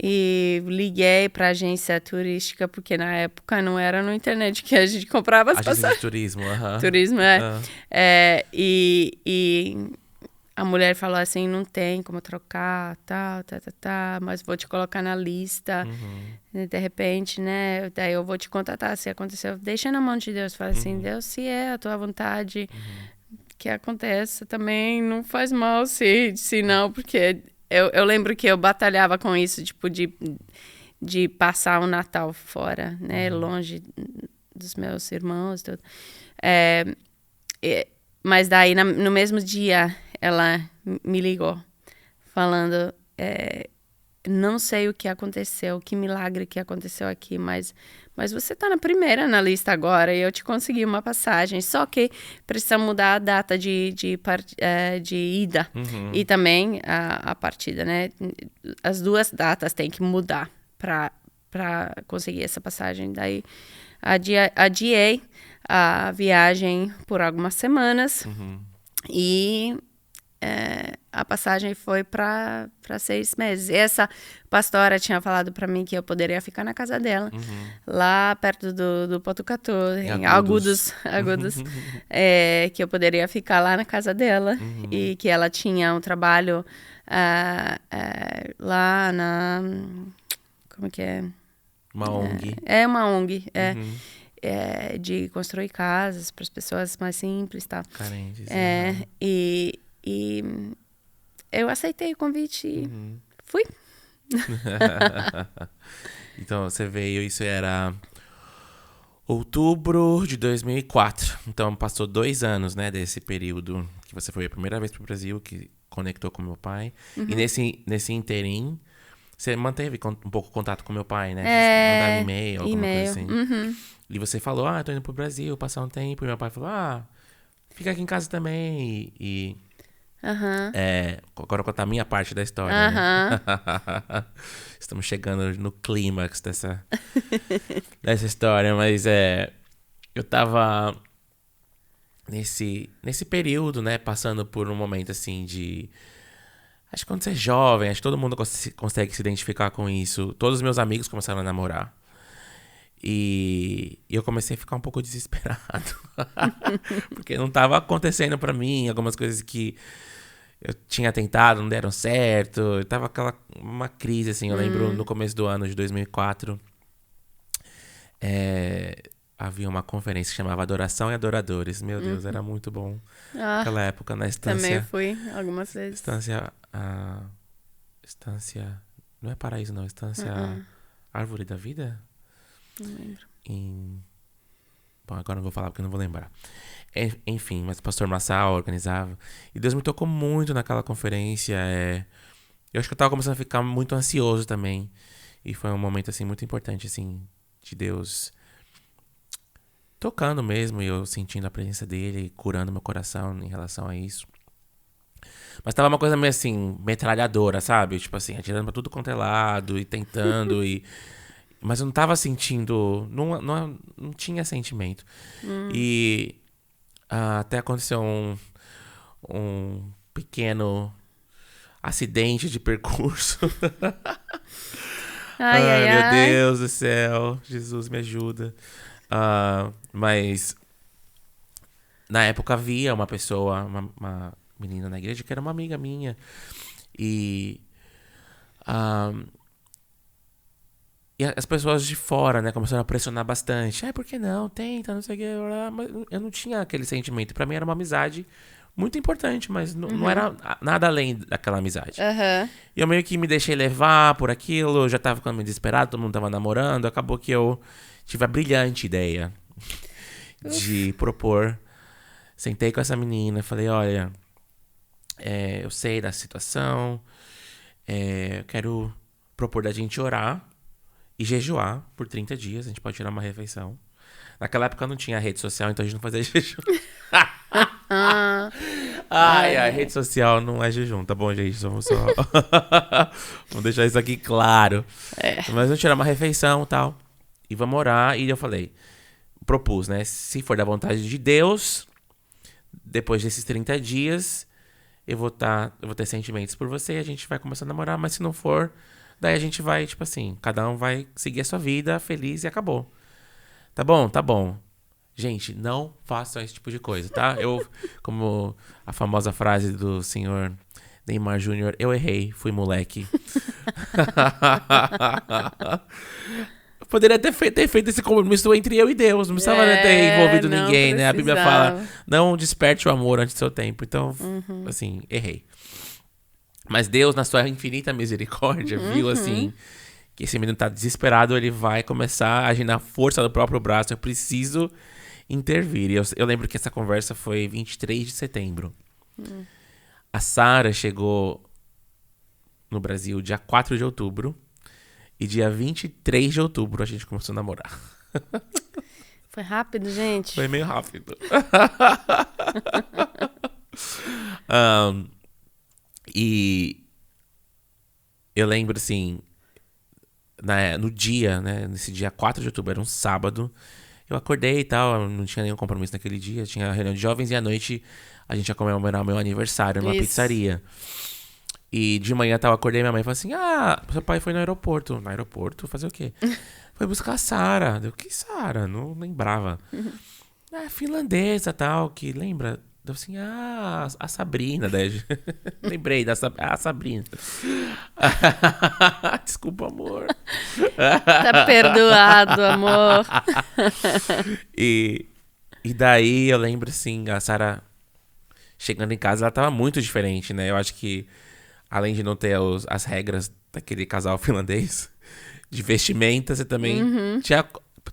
E liguei para a agência turística, porque na época não era no internet que a gente comprava as Agência passagens. de turismo, aham. Turismo, e a mulher falou assim, não tem como trocar, tal, mas vou te colocar na lista. De repente, né, daí eu vou te contatar se aconteceu. Deixa na mão de Deus. Fala assim, Deus, se é a tua vontade que aconteça, também não faz mal se não, porque eu lembro que eu batalhava com isso, tipo, de passar o Natal fora, né, longe dos meus irmãos, tudo. Mas daí, no mesmo dia, ela me ligou, falando, não sei o que aconteceu, que milagre que aconteceu aqui, mas você tá na primeira na lista agora e eu te consegui uma passagem, só que precisa mudar a data de ida e também a partida, né? As duas datas têm que mudar para conseguir essa passagem. Daí adiei a viagem por algumas semanas e a passagem foi para 6 meses. Essa pastora tinha falado para mim que eu poderia ficar na casa dela, lá perto do Botucatu, em Agudos, que eu poderia ficar lá na casa dela e que ela tinha um trabalho lá na... Como que é? Uma ONG. Uma ONG, de construir casas para as pessoas mais simples e tal. Carentes. E eu aceitei o convite e fui. Então, você veio, isso era outubro de 2004. Então, passou 2 anos, né, desse período que você foi a primeira vez pro Brasil, que conectou com meu pai. E nesse interim, você manteve um pouco contato com meu pai, né? Mandava e-mail, alguma coisa assim. E você falou, tô indo pro Brasil, passar um tempo. E meu pai falou, fica aqui em casa também. Agora eu vou contar a minha parte da história, né? Estamos chegando no clímax dessa história, mas eu tava nesse período, né, passando por um momento assim de... Acho que quando você é jovem, acho que todo mundo consegue se identificar com isso. Todos os meus amigos começaram a namorar. E eu comecei a ficar um pouco desesperado. Porque não tava acontecendo pra mim algumas coisas que eu tinha tentado, não deram certo. Tava uma crise, assim. Eu lembro no começo do ano de 2004. Havia uma conferência que chamava Adoração e Adoradores. Meu Deus, era muito bom. Naquela época, na estância... Também fui algumas vezes. Estância... Não é Paraíso, não. Estância... Árvore da Vida? Não lembro. Bom, agora não vou falar porque eu não vou lembrar. Enfim, mas o pastor Massal organizava. E Deus me tocou muito naquela conferência. Eu acho que eu tava começando a ficar muito ansioso também. E foi um momento, assim, muito importante, assim, de Deus tocando mesmo. E eu sentindo a presença dele, curando meu coração em relação a isso. Mas tava uma coisa meio, assim, metralhadora, sabe? Tipo assim, atirando pra tudo quanto é lado e tentando Mas eu não tava sentindo... Não tinha sentimento. E até aconteceu um pequeno acidente de percurso. Meu Deus do céu. Jesus, me ajuda. Mas na época havia uma pessoa, uma menina na igreja que era uma amiga minha. E as pessoas de fora, né, começaram a pressionar bastante. Por que não? Tenta, não sei o que. Mas eu não tinha aquele sentimento. Pra mim era uma amizade muito importante, mas não era nada além daquela amizade. E eu meio que me deixei levar por aquilo. Eu já tava ficando meio desesperado, todo mundo tava namorando. Acabou que eu tive a brilhante ideia de propor. Sentei com essa menina, falei, olha, eu sei da situação. Eu quero propor da gente orar e jejuar por 30 dias. A gente pode tirar uma refeição. Naquela época não tinha rede social, então a gente não fazia jejum. A rede social não é jejum, tá bom, gente? Vamos deixar isso aqui claro. Mas vamos tirar uma refeição e tal. E vamos orar. E eu falei, propus, né? Se for da vontade de Deus, depois desses 30 dias, eu vou ter sentimentos por você e a gente vai começar a namorar. Mas se não for, daí a gente vai, tipo assim, cada um vai seguir a sua vida feliz e acabou. Tá bom? Tá bom. Gente, não façam esse tipo de coisa, tá? Como a famosa frase do senhor Neymar Júnior, eu errei, fui moleque. Poderia ter feito esse compromisso entre eu e Deus. Não precisava ter envolvido ninguém, né? A Bíblia fala, não desperte o amor antes do seu tempo. Então, assim, errei. Mas Deus, na sua infinita misericórdia, viu, assim, que esse menino tá desesperado, ele vai começar a agir na força do próprio braço. Eu preciso intervir. E eu lembro que essa conversa foi 23 de setembro. A Sara chegou no Brasil dia 4 de outubro. E dia 23 de outubro a gente começou a namorar. Foi rápido, gente? Foi meio rápido. E eu lembro, assim, no dia, né? Nesse dia 4 de outubro, era um sábado. Eu acordei e tal, não tinha nenhum compromisso naquele dia. Tinha reunião de jovens e à noite a gente ia comemorar o meu aniversário numa pizzaria. E de manhã eu acordei, minha mãe falou assim, seu pai foi no aeroporto. No aeroporto? Fazer o quê? Foi buscar a Sara. Eu, que Sara? Não lembrava. Finlandesa, tal, que lembra? Eu assim, a Sabrina. Daí, lembrei a Sabrina. Desculpa, amor. Tá perdoado, amor. E daí eu lembro, assim, a Sara chegando em casa, ela tava muito diferente, né? Eu acho que além de não ter as regras daquele casal finlandês de vestimenta, você também tinha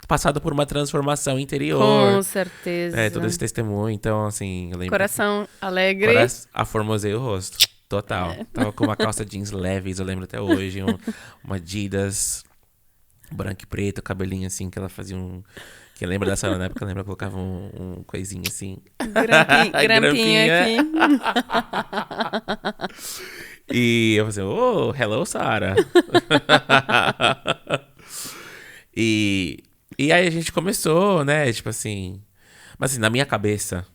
passado por uma transformação interior. Com certeza. Todo esse testemunho. Então, assim, eu lembro. Coração alegre. Aformosei o rosto. Total. Tava com uma calça jeans leves, eu lembro até hoje. Uma Adidas branco e preto, cabelinho assim, que ela fazia que lembra dessa hora, na época, lembra, colocava um coisinho assim. Grampinha aqui. E eu falei, hello, Sara. E aí a gente começou, né, tipo assim... Mas assim, na minha cabeça,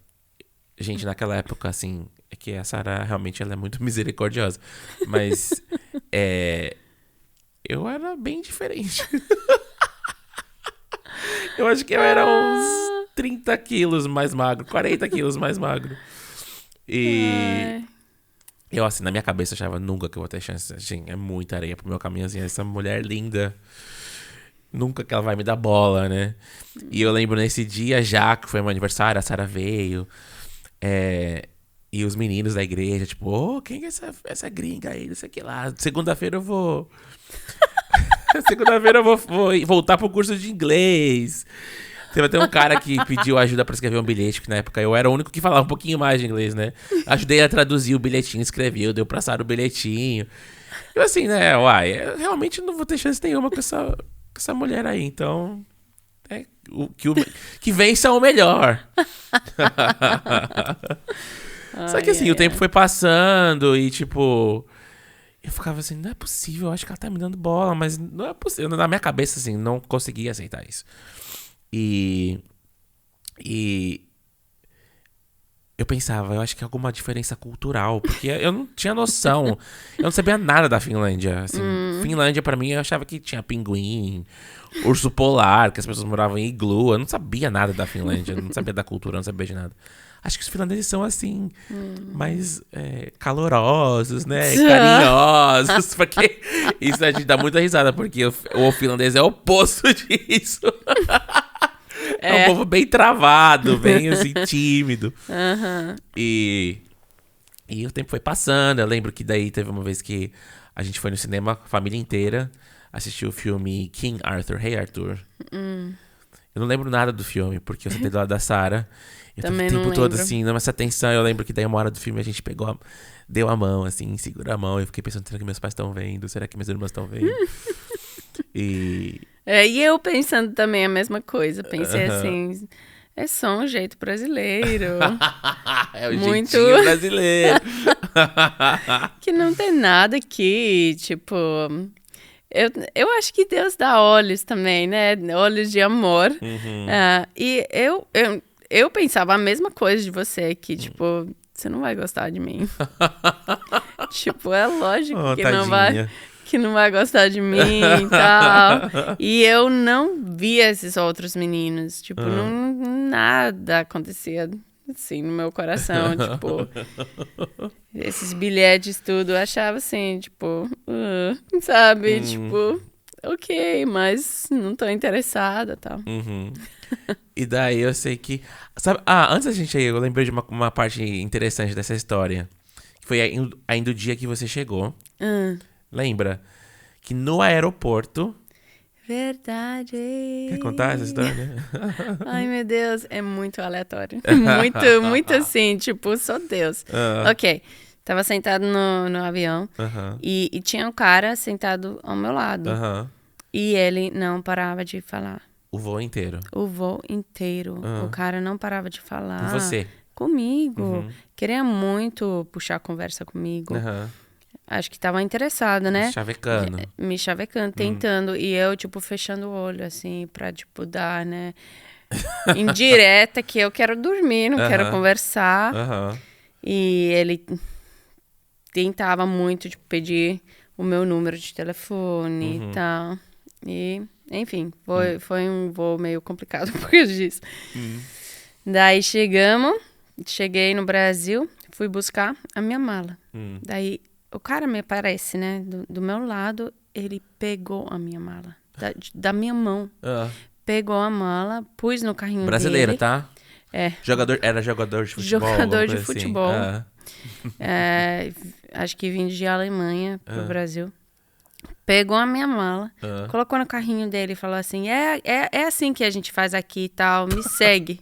gente, naquela época, assim... É que a Sara, realmente, ela é muito misericordiosa. Mas, eu era bem diferente. Eu acho que eu era uns 30 quilos mais magro, 40 quilos mais magro. E eu, assim, na minha cabeça, eu achava nunca que eu vou ter chance. Gente, é muita areia pro meu caminho, assim. Essa mulher linda, nunca que ela vai me dar bola, né? E eu lembro nesse dia já, que foi meu aniversário, a Sara veio. E os meninos da igreja, tipo, quem é essa gringa aí, não sei o que lá. Segunda-feira eu vou voltar pro curso de inglês. Teve até um cara que pediu ajuda pra escrever um bilhete, que na época eu era o único que falava um pouquinho mais de inglês, né? Ajudei a traduzir o bilhetinho, escrevi, deu pra Sara o bilhetinho. Eu assim, né, eu realmente não vou ter chance nenhuma com essa mulher aí, então... que vença o melhor. Só que assim, o tempo foi passando e tipo... Eu ficava assim, não é possível, eu acho que ela tá me dando bola, mas não é possível. Na minha cabeça, assim, não conseguia aceitar isso. E eu pensava, eu acho que é alguma diferença cultural, porque eu não tinha noção. Eu não sabia nada da Finlândia. Assim, Finlândia, pra mim, eu achava que tinha pinguim, urso polar, que as pessoas moravam em iglu. Eu não sabia nada da Finlândia, eu não sabia da cultura, eu não sabia de nada. Acho que os finlandeses são, assim, mais calorosos, né? Carinhosos. Porque isso a gente dá muita risada, porque o finlandês é o oposto disso. É um povo bem travado, bem, assim, tímido. E o tempo foi passando. Eu lembro que daí teve uma vez que a gente foi no cinema, a família inteira, assistiu o filme King Arthur, Rei Arthur. Eu não lembro nada do filme, porque eu sentei do lado da Sara. Eu tava o tempo todo, assim, nessa tensão. Eu lembro que daí uma hora do filme a gente deu a mão, assim, segura a mão. Eu fiquei pensando, será que meus pais estão vendo? Será que minhas irmãs estão vendo? E eu pensando também a mesma coisa. Pensei assim, é só um jeito brasileiro. É o jeitinho brasileiro. Que não tem nada aqui, tipo... Eu acho que Deus dá olhos também, né? Olhos de amor. E eu pensava a mesma coisa de você, que, tipo, você não vai gostar de mim. Tipo, é lógico que não vai gostar de mim e tal. E eu não via esses outros meninos. Tipo, nada acontecia assim no meu coração. Tipo, esses bilhetes, tudo. Eu achava assim, tipo, sabe? Tipo, ok, mas não tô interessada e tal. E daí eu sei que... Sabe, antes da gente ir, eu lembrei de uma parte interessante dessa história. Foi ainda o dia que você chegou. Lembra? Que no aeroporto... Verdade. Quer contar essa história? Ai, meu Deus. É muito aleatório. Muito assim, tipo, só Deus. Ok. Tava sentado no avião. E tinha um cara sentado ao meu lado. E ele não parava de falar. O voo inteiro? O voo inteiro. O cara não parava de falar. Com você? Comigo. Queria muito puxar a conversa comigo. Acho que tava interessado, né? Me chavecando, tentando. E eu, tipo, fechando o olho, assim, pra, tipo, dar, né? Indireta que eu quero dormir, não quero conversar. E ele tentava muito, tipo, pedir o meu número de telefone e tal. E, enfim, foi um voo meio complicado por causa disso. Daí cheguei no Brasil, fui buscar a minha mala. Daí o cara me aparece, né? Do meu lado, ele pegou a minha mala. Da minha mão. Pegou a mala, pus no carrinho Brasileiro, dele. tá? É. Era jogador de futebol? Jogador de futebol. Assim. Acho que vim de Alemanha pro Brasil. Pegou a minha mala, colocou no carrinho dele e falou assim, é assim que a gente faz aqui e tal, me segue.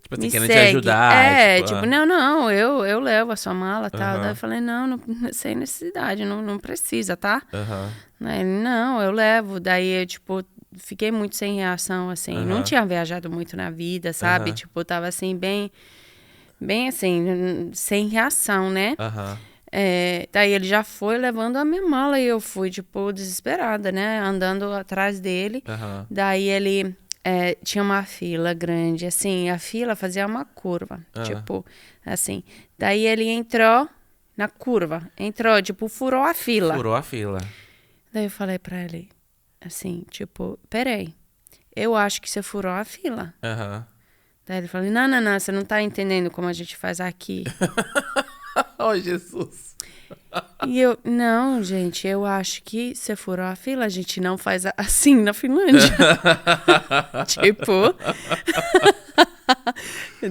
Tipo assim, querendo te ajudar. Tipo, não, eu levo a sua mala e tal. Daí eu falei, não, sem necessidade, não precisa, tá? Ele, não, eu levo. Daí eu, tipo, fiquei muito sem reação, assim. Não tinha viajado muito na vida, sabe? Tipo, tava assim, bem assim, sem reação, né? Daí ele já foi levando a minha mala e eu fui, tipo, desesperada, né? Andando atrás dele. Daí ele... tinha uma fila grande, assim, a fila fazia uma curva, tipo, assim. Daí ele entrou na curva, tipo, furou a fila. Daí eu falei pra ele, assim, tipo, peraí, eu acho que você furou a fila. Daí ele falou, não, você não tá entendendo como a gente faz aqui. Oh, Jesus. E eu, não, gente, eu acho que você furou a fila, a gente não faz assim na Finlândia. Tipo.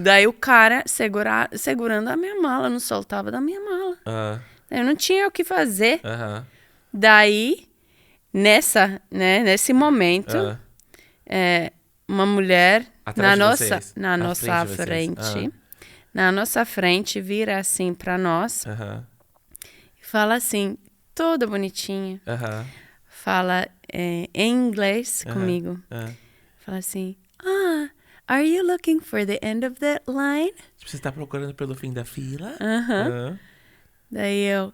Daí o cara segurando a minha mala, não soltava da minha mala. Eu não tinha o que fazer. Daí, nesse momento, uma mulher na nossa frente. Na nossa frente, vira assim pra nós. Fala assim, toda bonitinha. Fala em inglês comigo. Fala assim, are you looking for the end of that line? Você está procurando pelo fim da fila? Daí eu,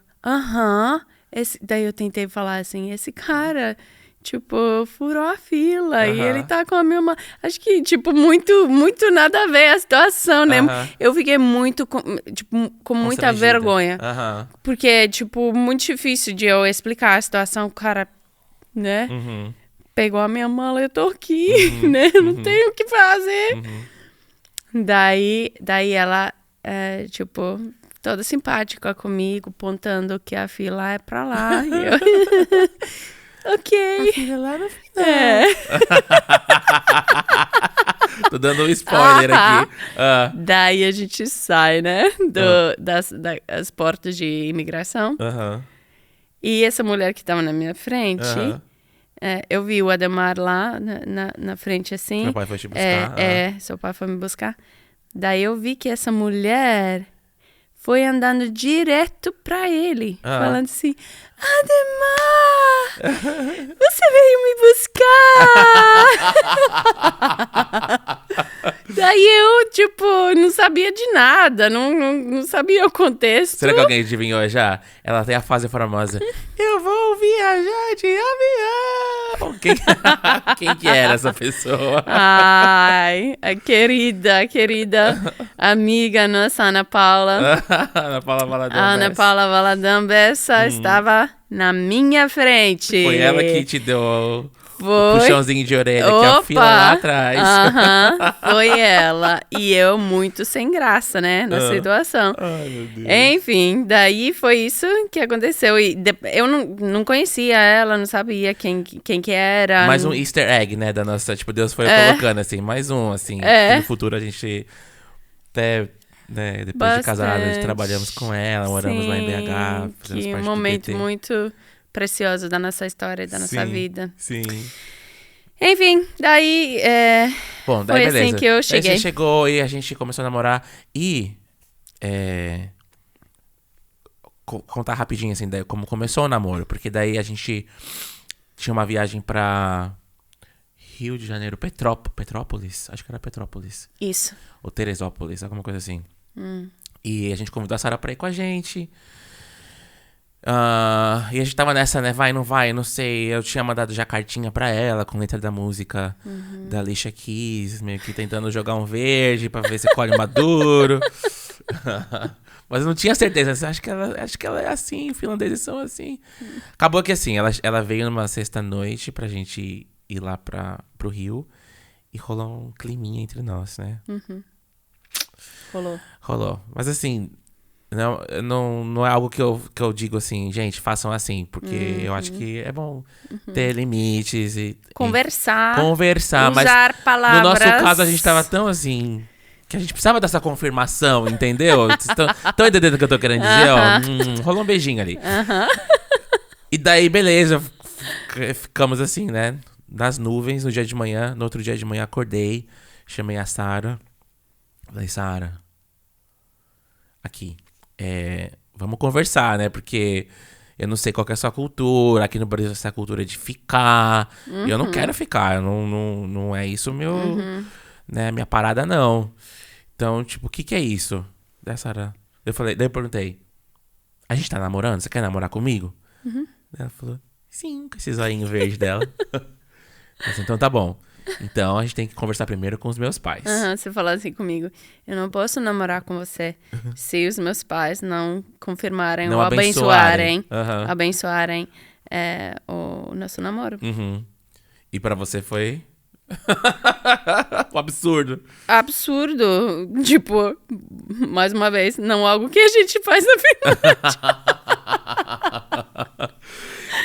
daí eu tentei falar assim, esse cara, tipo, furou a fila e ele tá com a minha mão. Acho que, tipo, muito, muito nada a ver a situação, né? Eu fiquei muito, com muita vergonha. Porque é, tipo, muito difícil de eu explicar a situação. O cara, né? Pegou a minha mala, eu tô aqui, né? Não tenho o que fazer. Daí ela, tipo... toda simpática comigo, apontando que a fila é pra lá. E eu... ok. A fila é lá no final. Tô dando um spoiler aqui. Daí a gente sai, né? Das portas de imigração. E essa mulher que tava na minha frente... eu vi o Ademar lá na frente, assim. Meu pai foi te buscar. Seu pai foi me buscar. Daí eu vi que essa mulher... foi andando direto pra ele, falando assim, Ademar, você veio me buscar. Daí eu, tipo, não sabia de nada, não sabia o contexto. Será que alguém adivinhou já? Ela tem a fase famosa. Eu vou viajar de avião. Quem que era essa pessoa? Ai, a querida amiga nossa, Ana Paula. Ana Paula Valadão. A Ana Paula Valadão Bessa estava na minha frente. Foi ela que te deu Foi. puxãozinho de orelha, que a fila lá atrás. Foi ela. E eu muito sem graça, né, na situação. Ai, meu Deus. Enfim, daí foi isso que aconteceu. E eu não conhecia ela, não sabia quem que era. Mais um easter egg, né, da nossa... Tipo, Deus foi colocando, assim, mais um, assim. Que no futuro a gente até... Né, depois de casada, trabalhamos com ela, moramos lá em BH. Que um momento muito precioso da nossa história, da nossa vida. Sim. Enfim, daí, bom, daí foi beleza. assim que eu cheguei. Aí você chegou e a gente começou a namorar. E... contar rapidinho, assim, daí, como começou o namoro. Porque daí a gente tinha uma viagem pra Rio de Janeiro, Petrópolis. Acho que era Petrópolis. Isso. Ou Teresópolis, alguma coisa assim. E a gente convidou a Sara pra ir com a gente. E a gente tava nessa, né? Vai, não vai, não sei. Eu tinha mandado já cartinha pra ela com letra da música da Alicia Keys, meio que tentando jogar um verde pra ver se colhe maduro. Mas eu não tinha certeza. Acho que ela é assim, finlandeses são assim. Acabou que assim, ela veio numa sexta-noite pra gente ir lá pro Rio. E rolou um climinha entre nós, né? Rolou. Mas assim, não é algo que eu digo assim, gente, façam assim. Porque eu acho que é bom ter limites e... Conversar. Usar mas palavras. No nosso caso, a gente tava tão assim... Que a gente precisava dessa confirmação, entendeu? Estão entendendo o que eu tô querendo dizer? Ó, rolou um beijinho ali. E daí, beleza. Ficamos assim, né? Nas nuvens, no dia de manhã. No outro dia de manhã, acordei. Chamei a Sara. Falei, Sara, aqui. Vamos conversar, né? Porque eu não sei qual que é a sua cultura. Aqui no Brasil, essa cultura de ficar. E eu não quero ficar. Não é isso né, minha parada, não. Então, tipo, o que é isso? Daí, Sara... Daí eu perguntei, a gente tá namorando? Você quer namorar comigo? Ela falou, sim, com esse zoinho verde dela. Mas, então tá bom. Então a gente tem que conversar primeiro com os meus pais. Você falou assim comigo, eu não posso namorar com você se os meus pais não confirmarem ou abençoarem o nosso namoro. E pra você foi... um absurdo. Absurdo. Tipo, mais uma vez, não algo que a gente faz na Finlândia.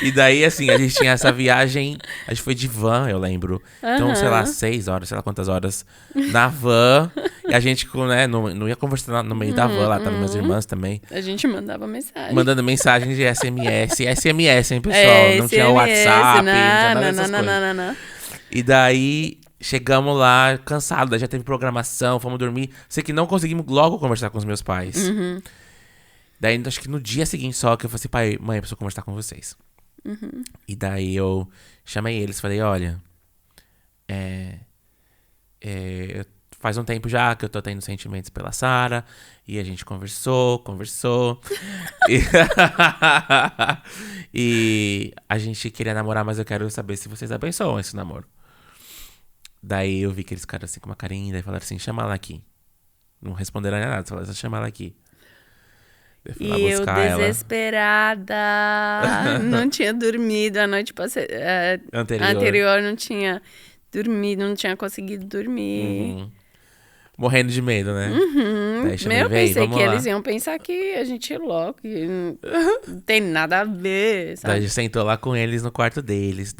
E daí, assim, a gente tinha essa viagem. A gente foi de van, eu lembro. Então, sei lá, 6 horas, sei lá quantas horas. Na van. E a gente, né, não ia conversar no meio da van lá, tá? Minhas irmãs também. A gente mandava mensagem. Mandando mensagem de SMS. SMS, hein, pessoal? Não tinha WhatsApp, não tinha nada dessas coisas. Não. E daí, chegamos lá, cansado, já teve programação, fomos dormir. Sei que não conseguimos logo conversar com os meus pais. Daí, acho que no dia seguinte só, que eu falei assim, pai, mãe, eu preciso conversar com vocês. E daí eu chamei eles, falei, olha, faz um tempo já que eu tô tendo sentimentos pela Sara. E a gente conversou. E a gente queria namorar, mas eu quero saber se vocês abençoam esse namoro. Daí eu vi que eles ficaram assim com uma carinha, daí falaram assim, chama ela aqui. Não responderam nada, falaram assim, chama ela aqui. E eu desesperada, não tinha dormido a noite anterior, não tinha dormido, não tinha conseguido dormir. Morrendo de medo, né? Daí Eu pensei que eles iam pensar que a gente é louco, que não tem nada a ver, sabe? Daí a gente sentou lá com eles no quarto deles,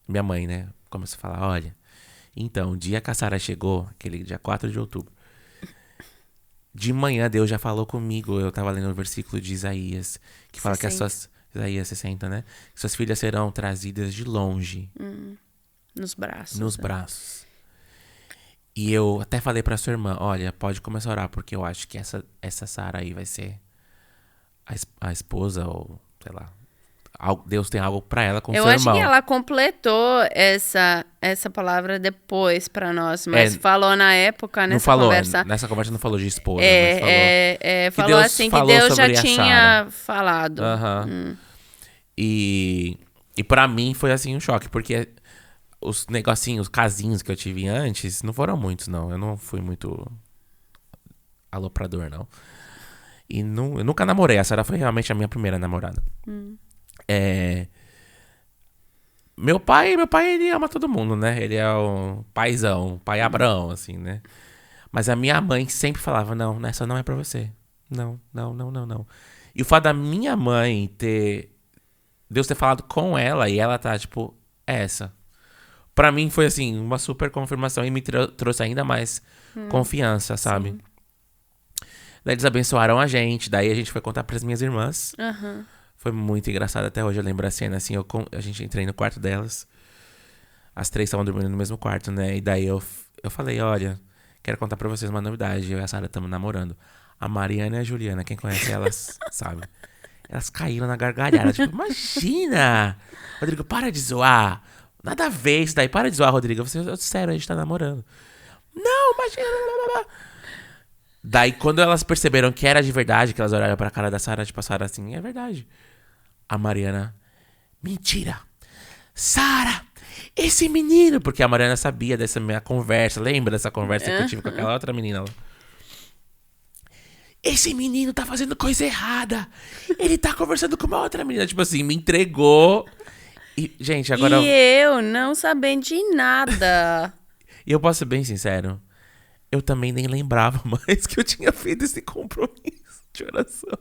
minha mãe, né, começou a falar, olha, então, o dia que a Sara chegou, aquele dia 4 de outubro, de manhã Deus já falou comigo, eu tava lendo o versículo de Isaías, que fala 60. Que as suas... Isaías 60, né? Que suas filhas serão trazidas de longe. Nos braços. Nos braços. E eu até falei pra sua irmã, olha, pode começar a orar, porque eu acho que essa Sara aí vai ser a esposa, ou sei lá, Deus tem algo pra ela com Eu seu acho irmão. que ela completou essa palavra depois pra nós, mas falou na época, Não nessa falou, conversa. nessa conversa não falou de esposa, mas falou. Falou Deus assim que falou Deus já sobre a tinha falado. Aham. E pra mim foi assim um choque, porque os negocinhos, os casinhos que eu tive antes, não foram muitos, não. Eu não fui muito aloprador, não. E eu nunca namorei. A Sarah foi realmente a minha primeira namorada. Meu pai, ele ama todo mundo, né? Ele é o paizão, pai Abraão, assim, né? Mas a minha mãe sempre falava, não, essa não é pra você. Não, não, não, não, não. E o fato da minha mãe Deus ter falado com ela e ela tá, tipo, é essa. Pra mim foi, assim, uma super confirmação e me trouxe ainda mais confiança, sabe? Sim. Daí eles abençoaram a gente, daí a gente foi contar pras minhas irmãs. Aham. Foi muito engraçado, até hoje eu lembro a cena, assim, a gente entrei no quarto delas, as 3 estavam dormindo no mesmo quarto, né? E daí eu falei, olha, quero contar pra vocês uma novidade, eu e a Sarah estamos namorando. A Mariana e a Juliana, quem conhece elas, sabe? Elas caíram na gargalhada, tipo, imagina! Rodrigo, para de zoar! Nada a ver isso daí, para de zoar, Rodrigo. Sério, a gente tá namorando. Não, imagina! Blá, blá, blá. Daí, quando elas perceberam que era de verdade, que elas olharam pra cara da Sarah, tipo, a Sarah assim, é verdade. A Mariana, mentira! Sarah, esse menino! Porque a Mariana sabia dessa minha conversa, lembra dessa conversa que eu tive com aquela outra menina lá? Esse menino tá fazendo coisa errada. Ele tá conversando com uma outra menina. Tipo assim, me entregou. E, gente, agora... E eu não sabendo de nada. E eu posso ser bem sincero. Eu também nem lembrava mais que eu tinha feito esse compromisso de oração.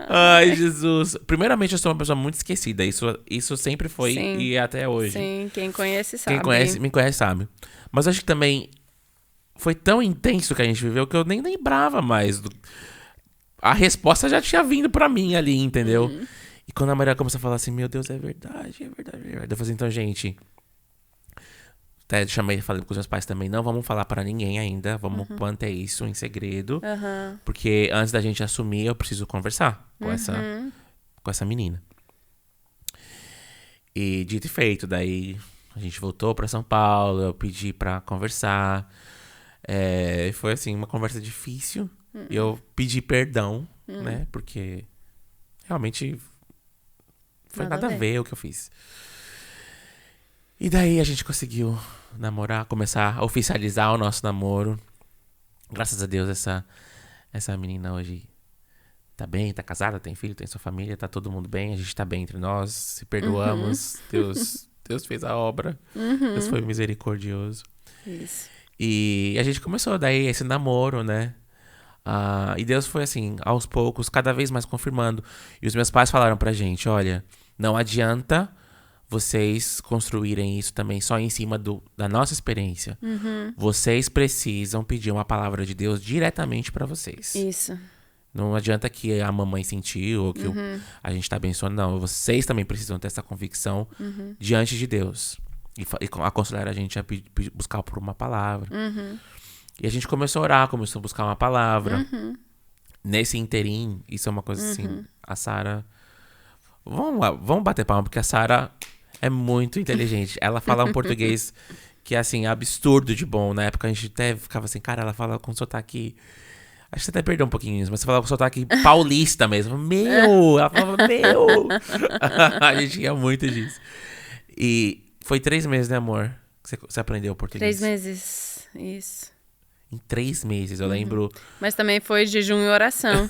Ai, Jesus. Primeiramente, eu sou uma pessoa muito esquecida. Isso sempre foi. Sim. E até hoje. Sim, quem conhece sabe. Quem me conhece sabe. Mas acho que também foi tão intenso que a gente viveu que eu nem lembrava mais. A resposta já tinha vindo pra mim ali, entendeu? E quando a Maria começou a falar assim, meu Deus, é verdade, é verdade, é verdade. Eu falei, então, gente... Até falei com os meus pais também, não vamos falar pra ninguém ainda, vamos manter isso em segredo. Porque antes da gente assumir, eu preciso conversar com essa menina. E dito e feito, daí a gente voltou pra São Paulo, eu pedi pra conversar. Foi assim, uma conversa difícil. E eu pedi perdão, né? Porque realmente foi nada a ver o que eu fiz. E daí a gente conseguiu namorar, começar a oficializar o nosso namoro. Graças a Deus, essa menina hoje tá bem, tá casada, tem filho, tem sua família, tá todo mundo bem, a gente tá bem entre nós, se perdoamos. Deus fez a obra. Deus foi misericordioso. Isso. E a gente começou daí esse namoro, né? E Deus foi assim, aos poucos, cada vez mais confirmando. E os meus pais falaram pra gente, olha, não adianta vocês construírem isso também só em cima da nossa experiência. Vocês precisam pedir uma palavra de Deus diretamente pra vocês. Isso. Não adianta que a mamãe sentiu ou que a gente tá abençoando. Não, vocês também precisam ter essa convicção diante de Deus. E aconselhar a gente a buscar por uma palavra. E a gente começou a orar, começou a buscar uma palavra. Nesse interim, isso é uma coisa assim, a Sarah... Vamos bater palma, porque a Sarah é muito inteligente. Ela fala um português que é, assim, absurdo de bom. Na época a gente até ficava assim, cara, ela fala com sotaque... Acho que você até perdeu um pouquinho isso, mas você falava com sotaque paulista mesmo. Meu! Ela falava, meu! A gente ia muito disso. E foi 3 meses, né, amor? Que você aprendeu português. 3 meses, isso. Em 3 meses, eu lembro... Mas também foi jejum e oração.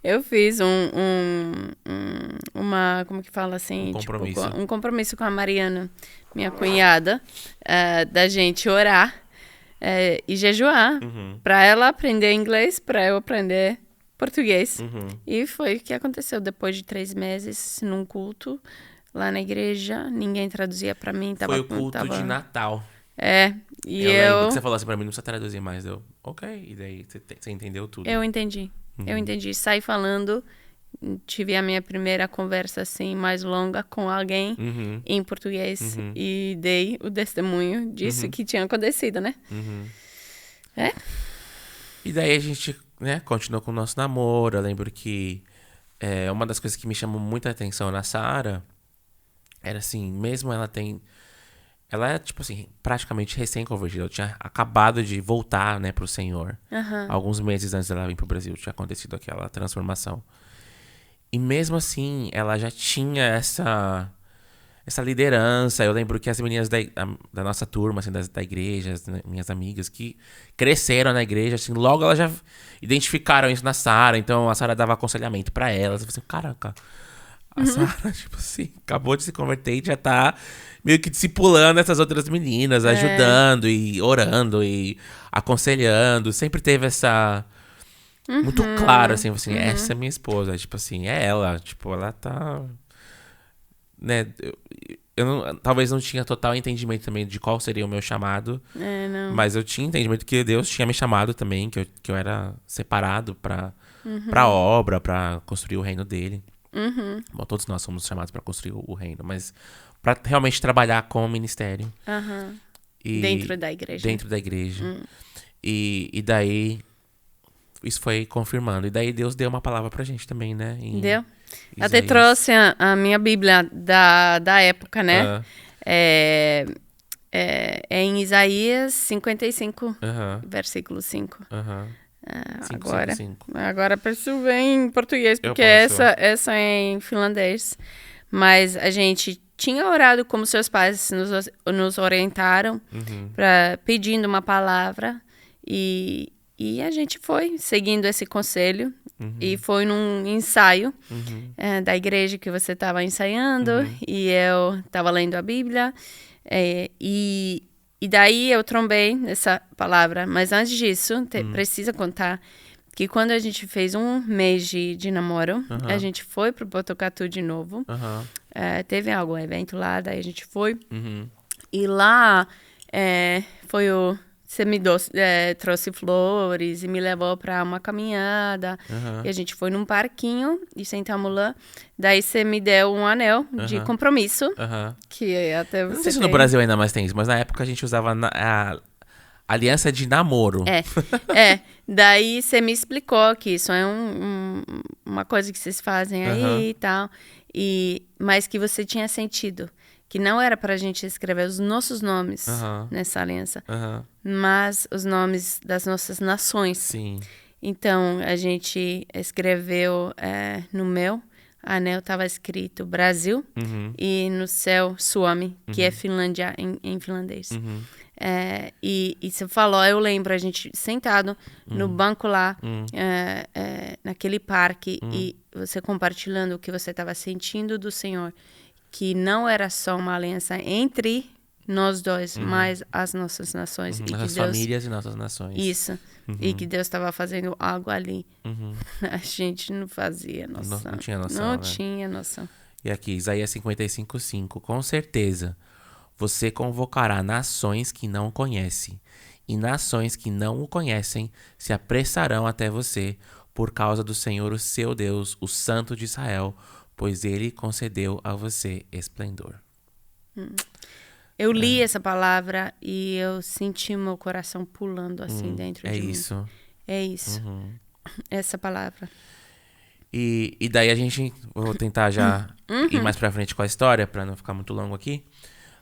Eu fiz uma, como que fala assim? Um compromisso. Tipo, um compromisso com a Mariana, minha cunhada, da gente orar e jejuar. Pra ela aprender inglês, pra eu aprender português. E foi o que aconteceu. Depois de 3 meses, num culto, lá na igreja, ninguém traduzia pra mim. Foi o culto de Natal. E eu lembro que você falou assim pra mim, não precisa traduzir mais. Ok, e daí você entendeu tudo. Eu entendi. Eu entendi. Saí falando, tive a minha primeira conversa assim, mais longa com alguém em português e dei o testemunho disso que tinha acontecido, né? E daí a gente, né, continuou com o nosso namoro. Eu lembro que uma das coisas que me chamou muita atenção na Sara era assim, mesmo ela é, tipo assim, praticamente recém-convertida. Ela tinha acabado de voltar, né, pro Senhor. Alguns meses antes dela vir pro Brasil, tinha acontecido aquela transformação. E mesmo assim, ela já tinha essa liderança. Eu lembro que as meninas da nossa turma, assim, da igreja, né, minhas amigas, que cresceram na igreja, assim, logo elas já identificaram isso na Sara. Então, a Sara dava aconselhamento pra elas. Eu falei assim, caraca, a Sara, tipo assim, acabou de se converter e já tá meio que discipulando essas outras meninas, ajudando e orando e aconselhando. Sempre teve essa... Muito claro, assim, essa é minha esposa. Tipo assim, é ela. Tipo, ela tá... Né, talvez não tinha total entendimento também de qual seria o meu chamado. Não. Mas eu tinha entendimento que Deus tinha me chamado também, que eu era separado pra obra, pra construir o reino dele. Bom, todos nós somos chamados pra construir o reino, mas pra realmente trabalhar com o ministério. E Dentro da igreja. Dentro da igreja. E daí, isso foi confirmando. E daí Deus deu uma palavra pra gente também, né? Deu? Até trouxe a minha Bíblia da época, né? É em Isaías 55, versículo 5. Agora preciso ver em português, porque essa é em finlandês. Mas a gente tinha orado como seus pais nos orientaram, pedindo uma palavra. E a gente foi seguindo esse conselho. E foi num ensaio da igreja que você estava ensaiando. E eu estava lendo a Bíblia. E daí eu trombei essa palavra. Mas antes disso, precisa contar que quando a gente fez um mês de namoro, a gente foi pro Botucatu de novo. Teve algum evento lá, daí a gente foi. E lá foi você me trouxe flores e me levou para uma caminhada. E a gente foi num parquinho de sentamos lá. Daí você me deu um anel de compromisso. Que até você não sei se no Brasil ainda mais tem isso, mas na época a gente usava a aliança de namoro. Daí você me explicou que isso é uma coisa que vocês fazem aí e tal. Mas que você tinha sentido. Que não era para a gente escrever os nossos nomes nessa aliança, mas os nomes das nossas nações. Sim. Então, a gente escreveu no meu anel estava escrito Brasil e no céu Suomi, que é Finlândia em finlandês. E você falou, eu lembro, a gente sentado no banco lá, naquele parque, e você compartilhando o que você estava sentindo do Senhor. Que não era só uma aliança entre nós dois, mas as nossas nações. Nossas famílias e nossas nações. Isso. E que Deus estava fazendo algo ali. A gente não fazia noção. Não tinha noção, Não tinha noção. E aqui, Isaías 55:5. Com certeza, você convocará nações que não o conhecem. E nações que não o conhecem se apressarão até você por causa do Senhor, o seu Deus, o Santo de Israel, pois ele concedeu a você esplendor. Eu li essa palavra e eu senti meu coração pulando assim dentro de mim. É isso. Essa palavra. E daí a gente... Vou tentar já ir mais pra frente com a história, pra não ficar muito longo aqui.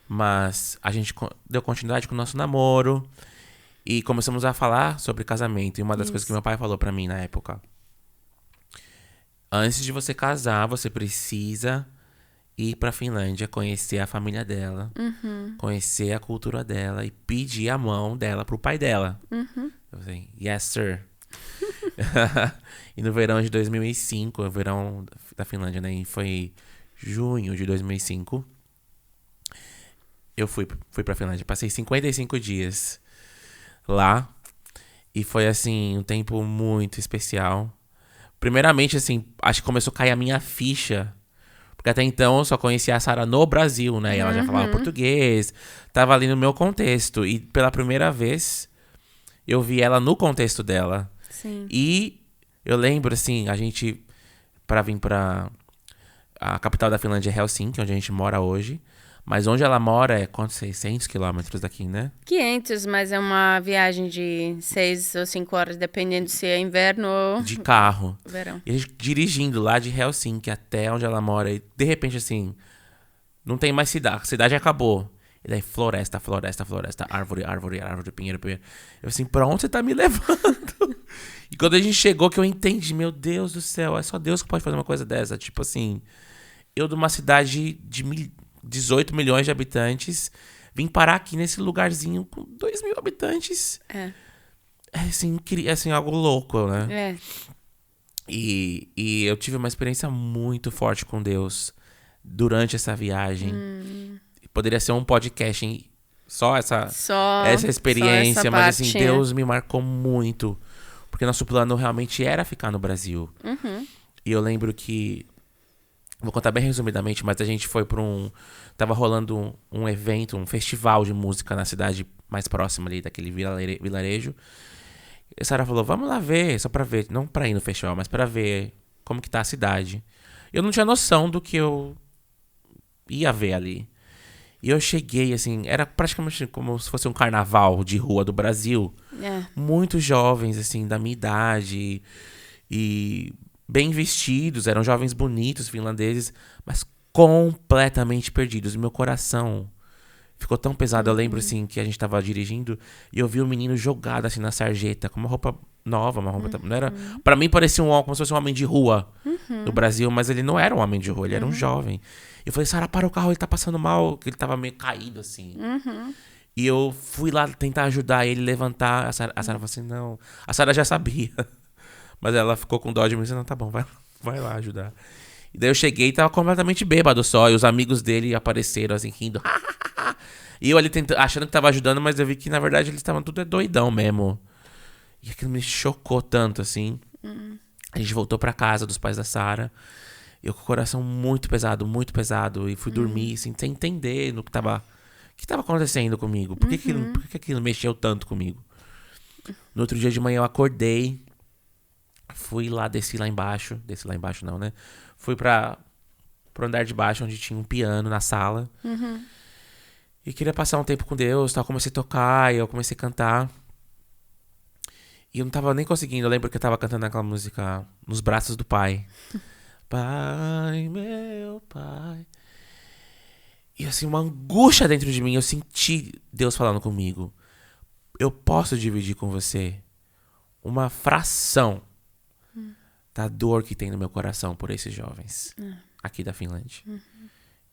Mas a gente deu continuidade com o nosso namoro. E começamos a falar sobre casamento. E uma das coisas que meu pai falou pra mim na época... Antes de você casar, você precisa ir pra Finlândia, conhecer a família dela, conhecer a cultura dela e pedir a mão dela pro pai dela. Eu falei, yes, sir. E no verão de 2005, o verão da Finlândia, né? Foi junho de 2005. Eu fui pra Finlândia. Passei 55 dias lá. E foi, assim, um tempo muito especial. Primeiramente, assim, acho que começou a cair a minha ficha. Porque até então eu só conhecia a Sara no Brasil, né? E ela já falava português. Tava ali no meu contexto. E pela primeira vez, eu vi ela no contexto dela. Sim. E eu lembro, assim, a gente... Pra vir pra... A capital da Finlândia é Helsinki, onde a gente mora hoje. Mas onde ela mora é quantos? 600 quilômetros daqui, né? 500, mas é uma viagem de 6 ou 5 horas, dependendo se é inverno ou De carro. verão. E a gente dirigindo lá de Helsinki até onde ela mora. E de repente, assim, não tem mais cidade. A cidade acabou. E daí floresta, floresta, floresta. Árvore, árvore, árvore, pinheiro, pinheiro. Eu assim, pra onde você tá me levando? E quando a gente chegou que eu entendi, meu Deus do céu, é só Deus que pode fazer uma coisa dessa. Tipo assim, eu de uma cidade de 18 milhões de habitantes, vim parar aqui nesse lugarzinho com 2 mil habitantes. É. É assim, algo louco, né? É. E eu tive uma experiência muito forte com Deus durante essa viagem. Poderia ser um podcast, hein? Só essa experiência, só essa mas assim, parte, Deus me marcou muito. Porque nosso plano realmente era ficar no Brasil. E eu lembro que... Vou contar bem resumidamente, mas a gente foi pra tava rolando um evento, um festival de música na cidade mais próxima ali daquele vilarejo. E a Sarah falou, vamos lá ver, só pra ver. Não pra ir no festival, mas pra ver como que tá a cidade. Eu não tinha noção do que eu ia ver ali. E eu cheguei, assim, era praticamente como se fosse um carnaval de rua do Brasil. É. Muitos jovens, assim, da minha idade e bem vestidos, eram jovens bonitos, finlandeses, mas completamente perdidos. Meu coração ficou tão pesado. Eu lembro, assim, que a gente tava dirigindo e eu vi um menino jogado, assim, na sarjeta, com uma roupa nova, uma roupa... Não era... Pra mim parecia como se fosse um homem de rua no Brasil, mas ele não era um homem de rua, ele era um jovem. Eu falei, Sarah, para o carro, ele tá passando mal, que ele tava meio caído, assim. E eu fui lá tentar ajudar ele a levantar. A Sarah falou assim, não. A Sarah já sabia. Mas ela ficou com dó de mim e disse, não, tá bom, vai lá ajudar. E daí eu cheguei e tava completamente bêbado só. E os amigos dele apareceram, assim, rindo. E eu ali achando que tava ajudando, mas eu vi que, na verdade, eles estavam tudo doidão mesmo. E aquilo me chocou tanto, assim. A gente voltou pra casa dos pais da Sarah. Eu com o coração muito pesado. E fui dormir, assim, sem entender no que tava acontecendo comigo. Por que aquilo mexeu tanto comigo? No outro dia de manhã eu acordei. Fui lá, desci lá embaixo não, né? Fui pro andar de baixo, onde tinha um piano na sala. E queria passar um tempo com Deus, tal. Comecei a tocar, e eu comecei a cantar. E eu não tava nem conseguindo. Eu lembro que eu tava cantando aquela música Nos Braços do Pai. Pai, meu pai. E assim, uma angústia dentro de mim. Eu senti Deus falando comigo. Eu posso dividir com você uma fração da dor que tem no meu coração por esses jovens aqui da Finlândia.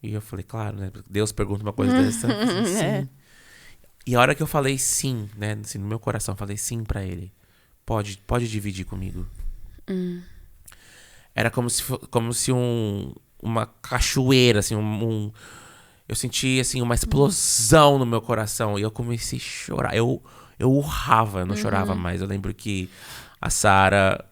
E eu falei, claro, né? Deus pergunta uma coisa dessa. Sim. E a hora que eu falei sim, né? Assim, no meu coração, eu falei sim pra ele. Pode dividir comigo. Era como se uma cachoeira, assim, eu senti, assim, uma explosão no meu coração. E eu comecei a chorar. Eu urrava, eu não chorava mais. Eu lembro que a Sarah...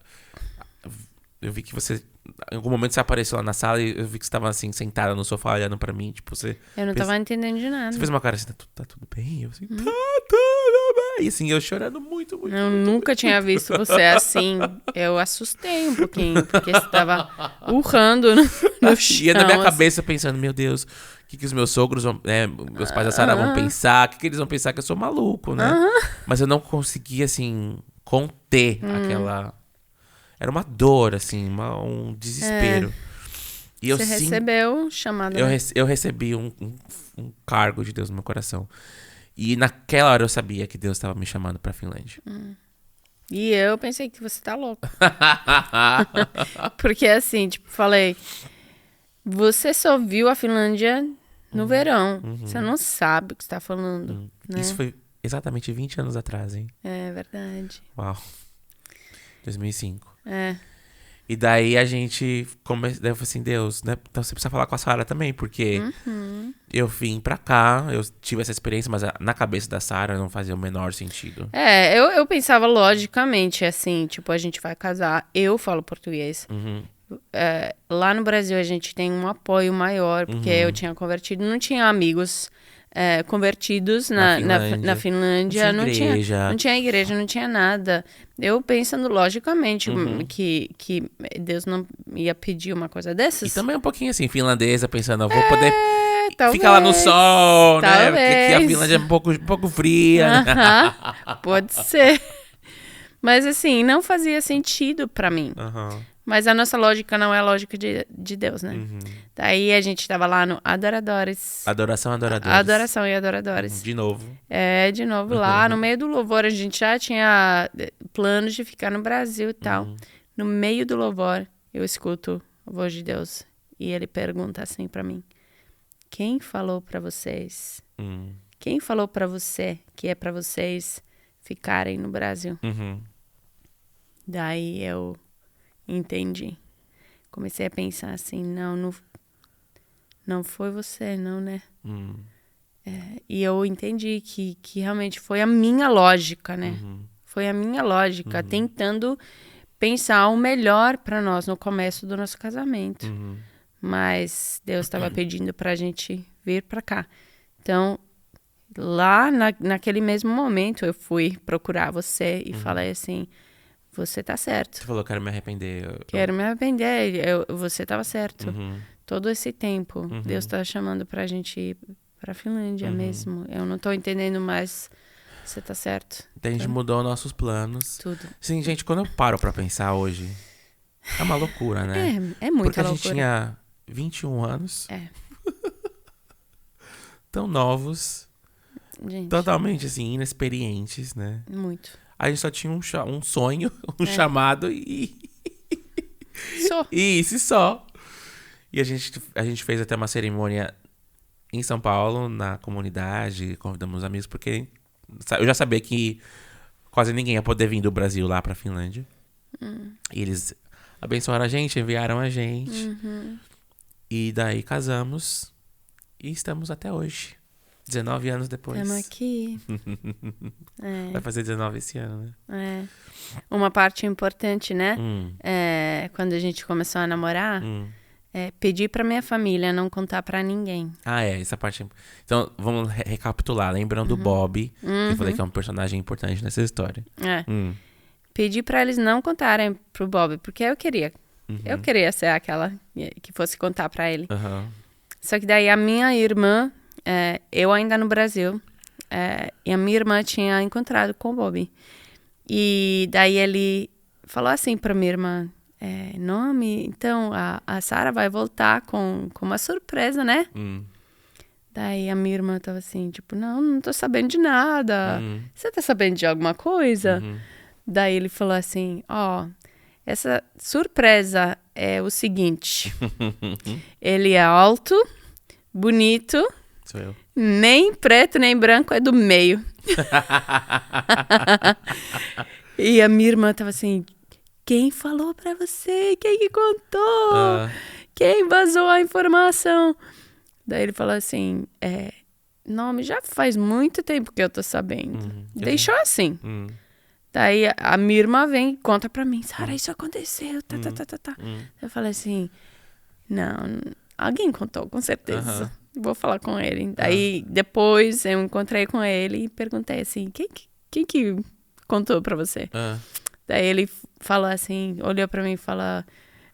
Eu vi que você... Em algum momento você apareceu lá na sala e eu vi que você estava, assim, sentada no sofá olhando pra mim. Tipo, você... Eu não tava entendendo de nada. Você fez uma cara assim, tá tudo bem? Eu assim, tá tudo bem. E assim, eu chorando muito. Eu nunca tinha visto você assim. Eu assustei um pouquinho, porque você tava urrando no chão. E na minha cabeça pensando, meu Deus, o que os meus sogros vão... meus pais da Sarah vão pensar? O que eles vão pensar? Que eu sou maluco, né? Mas eu não conseguia, assim, conter aquela... Era uma dor, assim, um desespero. E você recebeu chamada. Eu recebi um cargo de Deus no meu coração. E naquela hora eu sabia que Deus estava me chamando pra Finlândia. E eu pensei que você tá louco. Porque assim, tipo, falei... Você só viu a Finlândia no verão. Você não sabe o que você tá falando. Né? Isso foi exatamente 20 anos atrás, hein? É verdade. Uau. 2005. É. E daí a gente daí eu falei assim, Deus, né? Então você precisa falar com a Sarah também, porque eu vim pra cá, eu tive essa experiência, mas na cabeça da Sarah não fazia o menor sentido. Eu pensava logicamente, assim, tipo, a gente vai casar, eu falo português. Lá no Brasil a gente tem um apoio maior, porque eu tinha convertido, não tinha amigos convertidos na Finlândia. Não tinha igreja, não tinha nada. Eu pensando logicamente que Deus não ia pedir uma coisa dessas. E também um pouquinho assim, finlandesa, pensando, eu vou poder talvez. Fica lá no sol, né? Porque aqui a Talvez. Finlândia é um pouco fria, né? Aham, pode ser. Mas assim, não fazia sentido pra mim. Aham. Mas a nossa lógica não é a lógica de Deus, né? Uhum. Daí a gente tava lá no Adoradores. Adoração, adoradores. Adoração e Adoradores. De novo. De novo lá, no meio do louvor, a gente já tinha planos de ficar no Brasil e tal. No meio do louvor, eu escuto a voz de Deus. E ele pergunta assim pra mim: quem falou pra vocês? Quem falou pra você que é pra vocês ficarem no Brasil? Uhum. Daí eu entendi. Comecei a pensar assim, não foi você, não, né? E eu entendi que realmente foi a minha lógica, né? Foi a minha lógica, tentando pensar o melhor para nós no começo do nosso casamento. Mas Deus estava pedindo pra gente vir pra cá. Então, lá naquele mesmo momento, eu fui procurar você e falei assim: você tá certo. Você falou, quero me arrepender. Quero me arrepender. Você estava certo. Todo esse tempo, Deus está chamando pra gente ir pra Finlândia mesmo. Eu não tô entendendo mais. Você tá certo. Daí a gente mudou nossos planos. Tudo. Sim, gente, quando eu paro pra pensar hoje, é uma loucura, né? É muita Porque a gente loucura. tinha 21 anos. É. Tão novos. Gente, Totalmente, assim, inexperientes, né? muito. A gente só tinha um sonho, chamado e isso só. E a gente fez até uma cerimônia em São Paulo, na comunidade, convidamos amigos, porque eu já sabia que quase ninguém ia poder vir do Brasil lá pra Finlândia. E eles abençoaram a gente, enviaram a gente. E daí casamos e estamos até hoje. 19 anos depois. Estamos aqui. Vai fazer 19 esse ano, né? Uma parte importante, né? Quando a gente começou a namorar, pedir pra minha família não contar pra ninguém. Essa parte. Então, vamos recapitular. Lembrando do Bob, que eu falei que é um personagem importante nessa história. Pedir pra eles não contarem pro Bob, porque eu queria. Eu queria ser aquela que fosse contar pra ele. Só que daí a minha irmã, eu ainda no Brasil, e a minha irmã tinha encontrado com o Bob. E daí ele falou assim pra minha irmã: então a Sarah vai voltar com uma surpresa, né? Daí a minha irmã tava assim, tipo, não tô sabendo de nada. Você tá sabendo de alguma coisa? Daí ele falou assim: essa surpresa é o seguinte. Ele é alto, bonito, Sou eu. nem preto nem branco, é do meio. E a minha irmã tava assim: quem falou pra você? Quem que contou? Quem vazou a informação? Daí ele falou assim: não, já faz muito tempo que eu tô sabendo. Deixou assim. Daí a minha irmã vem e conta pra mim: Sarah, isso aconteceu. Eu falei assim: não, alguém contou, com certeza. Vou falar com ele. Daí depois eu encontrei com ele e perguntei assim: quem que contou pra você? Daí ele falou assim, olhou pra mim e falou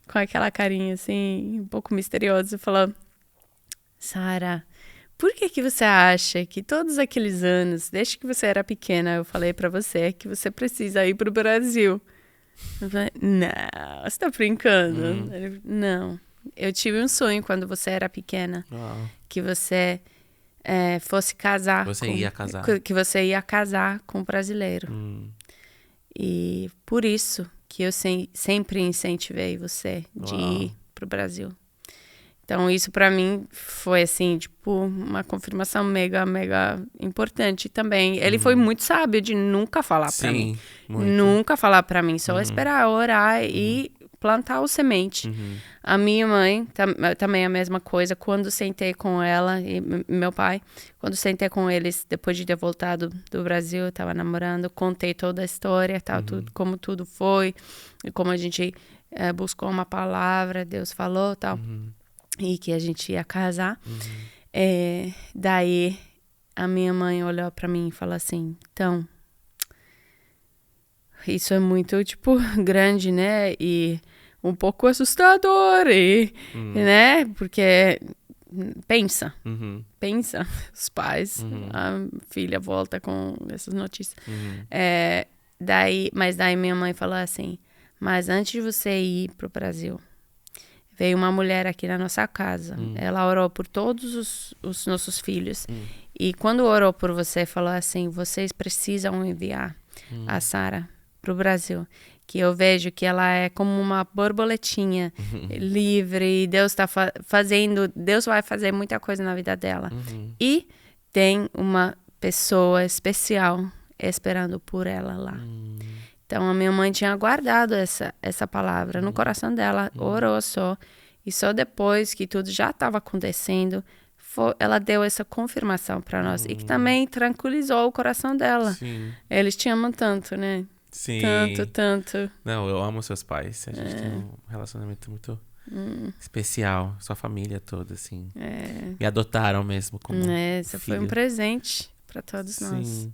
com aquela carinha assim, um pouco misteriosa, falou: Sarah, por que você acha que todos aqueles anos, desde que você era pequena, eu falei pra você que você precisa ir pro Brasil? Eu falei: não, você tá brincando? Ele, não, eu tive um sonho quando você era pequena, que você fosse casar. Que você ia casar com um brasileiro. E por isso que eu sempre incentivei você de ir pro Brasil. Então, isso pra mim foi, assim, tipo, uma confirmação mega, mega importante também. Ele foi muito sábio de nunca falar pra mim. Muito. Nunca falar pra mim, só esperar, orar e plantar o semente. A minha mãe, também a mesma coisa. Quando sentei com ela e meu pai, quando sentei com eles, depois de ter voltado do Brasil, eu tava namorando, contei toda a história, tal, tudo, como tudo foi, e como a gente buscou uma palavra, Deus falou, tal. E que a gente ia casar. Daí a minha mãe olhou pra mim e falou assim: então, isso é muito, tipo, grande, né? E um pouco assustador, né? Porque pensa. Uhum. Pensa, os pais, Uhum. a filha volta com essas notícias. Uhum. Mas daí minha mãe falou assim, mas antes de você ir pro Brasil, veio uma mulher aqui na nossa casa. Ela orou por todos os nossos filhos. E quando orou por você, falou assim, vocês precisam enviar a Sara pro Brasil. Que eu vejo que ela é como uma borboletinha livre. Deus está fazendo... Deus vai fazer muita coisa na vida dela. E tem uma pessoa especial esperando por ela lá. Então, a minha mãe tinha guardado essa palavra no coração dela, orou só. E só depois que tudo já estava acontecendo, ela deu essa confirmação para nós. E que também tranquilizou o coração dela. Sim. Eles te amam tanto, né? Sim. Tanto. Não, eu amo seus pais. A gente tem um relacionamento muito especial. Sua família toda, assim. Me adotaram mesmo como Esse filho. foi um presente para todos nós. Sim.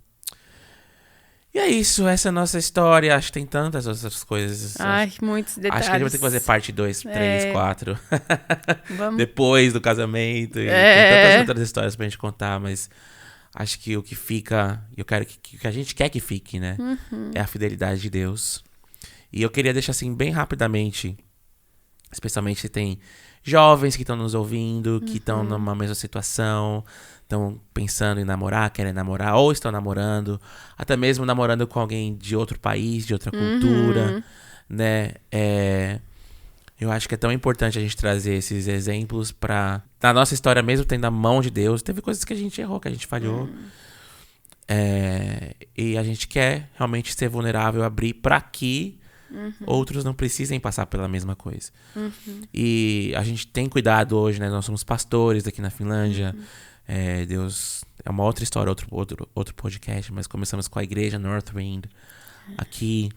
E é isso, essa é a nossa história. Acho que tem tantas outras coisas. Ai, muitos detalhes. Acho que a gente vai ter que fazer parte 2, 3, 4. Vamos. Depois do casamento. E tem tantas outras histórias pra gente contar, mas acho que o que fica, eu quero que a gente quer que fique, né? É a fidelidade de Deus. E eu queria deixar assim bem rapidamente, especialmente se tem jovens que estão nos ouvindo, que estão numa mesma situação, estão pensando em namorar, querem namorar, ou estão namorando, até mesmo namorando com alguém de outro país, de outra cultura, né? Eu acho que é tão importante a gente trazer esses exemplos pra... Na nossa história mesmo, tendo a mão de Deus, teve coisas que a gente errou, que a gente falhou. E a gente quer realmente ser vulnerável, abrir pra que outros não precisem passar pela mesma coisa. E a gente tem cuidado hoje, né? Nós somos pastores aqui na Finlândia. Deus... É uma outra história, outro podcast, mas começamos com a igreja Northwind aqui.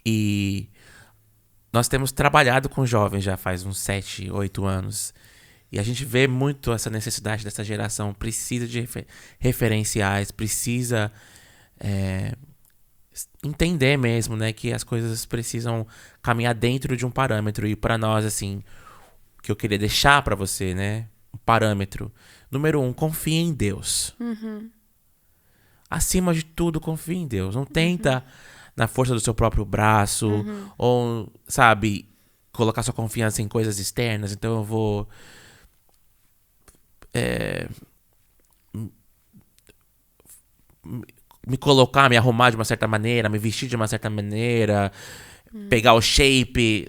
E nós temos trabalhado com jovens já faz uns 7, 8 anos. E a gente vê muito essa necessidade dessa geração. Precisa de referenciais, precisa entender mesmo, né? Que as coisas precisam caminhar dentro de um parâmetro. E para nós, assim, que eu queria deixar para você, né? Um parâmetro. Número 1, confie em Deus. Acima de tudo, confie em Deus. Não tenta na força do seu próprio braço, ou, sabe, colocar sua confiança em coisas externas. Então eu vou me colocar, me arrumar de uma certa maneira, me vestir de uma certa maneira, pegar o shape,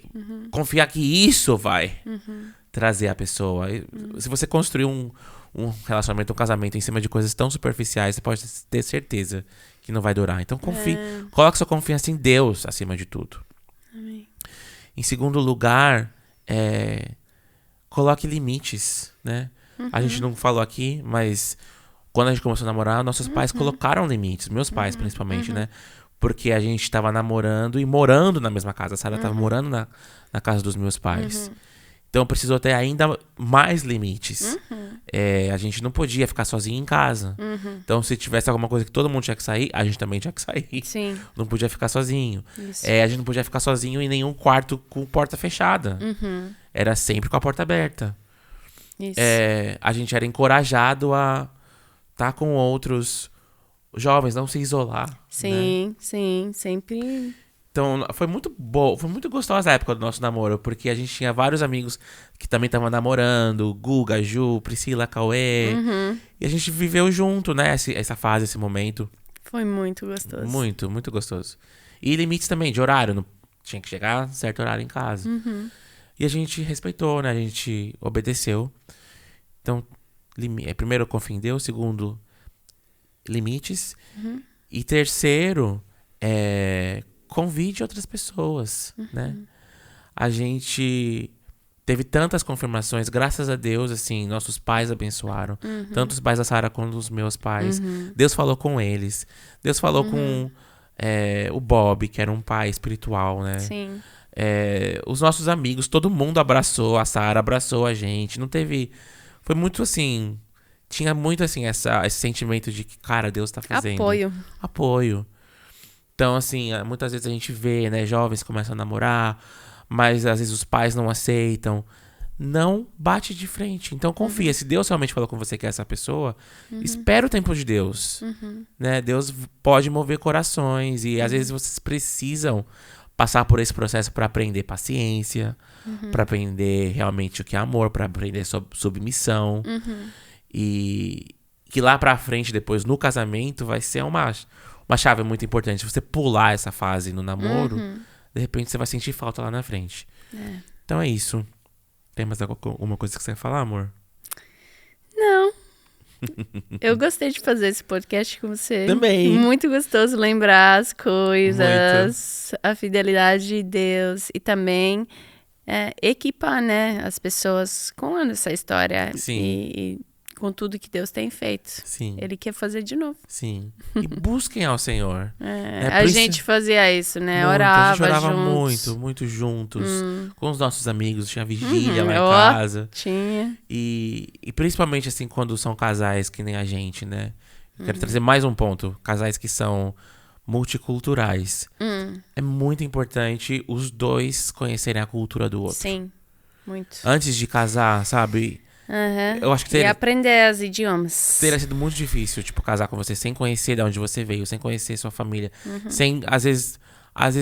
confiar que isso vai trazer a pessoa. Se você construir um relacionamento, um casamento em cima de coisas tão superficiais, você pode ter certeza que não vai durar. Então confie, coloque sua confiança em Deus acima de tudo. Amém. Em segundo lugar, coloque limites, né? A gente não falou aqui, mas quando a gente começou a namorar, nossos pais colocaram limites, meus pais principalmente, né? Porque a gente estava namorando e morando na mesma casa. A Sara estava morando na casa dos meus pais. Então precisou ter ainda mais limites. A gente não podia ficar sozinho em casa. Então se tivesse alguma coisa que todo mundo tinha que sair, a gente também tinha que sair. Sim. Não podia ficar sozinho. Isso. A gente não podia ficar sozinho em nenhum quarto com porta fechada. Era sempre com a porta aberta. Isso. A gente era encorajado a estar com outros jovens, não se isolar. Sim, né? sim, sempre. Então, foi muito bom, foi muito gostosa a época do nosso namoro, porque a gente tinha vários amigos que também estavam namorando, Guga, Ju, Priscila, Cauê, e a gente viveu junto, né, essa fase, esse momento. Foi muito gostoso. Muito, muito gostoso. E limites também, de horário, não tinha que chegar a certo horário em casa. E a gente respeitou, né, a gente obedeceu. Então, primeiro, confia em Deus, segundo, limites, e terceiro, convide outras pessoas, né? A gente teve tantas confirmações, graças a Deus, assim, nossos pais abençoaram. Tanto os pais da Sara quanto os meus pais. Deus falou com eles. Deus falou com o Bob, que era um pai espiritual, né? Sim. Os nossos amigos, todo mundo abraçou a Sara, abraçou a gente. Não teve... Foi muito assim... Tinha muito, assim, esse sentimento de que, cara, Deus tá fazendo. Apoio. Então, assim, muitas vezes a gente vê, né, jovens começam a namorar, mas às vezes os pais não aceitam, não bate de frente. Então confia. Se Deus realmente falou com você que é essa pessoa, espera o tempo de Deus. Né? Deus pode mover corações. E às vezes vocês precisam passar por esse processo para aprender paciência, para aprender realmente o que é amor, para aprender submissão. E que lá pra frente, depois, no casamento, vai ser uma chave muito importante. Se você pular essa fase no namoro, de repente você vai sentir falta lá na frente. Então é isso. Tem mais alguma coisa que você quer falar, amor? Não. Eu gostei de fazer esse podcast com você. Também. Muito gostoso lembrar as coisas, a fidelidade de Deus e também equipar, né, as pessoas com essa história. Sim. E com tudo que Deus tem feito. Sim. Ele quer fazer de novo. Sim. E busquem ao Senhor. A gente fazia isso, né? Orava a gente orava juntos. muito juntos. Com os nossos amigos. Tinha vigília lá em casa. Tinha. E principalmente, assim, quando são casais que nem a gente, né? Quero trazer mais um ponto. Casais que são multiculturais. É muito importante os dois conhecerem a cultura do outro. Sim, muito. Antes de casar, sabe? Eu acho que e aprender os idiomas. teria sido muito difícil, tipo, casar com você sem conhecer de onde você veio, sem conhecer sua família. Sem, às vezes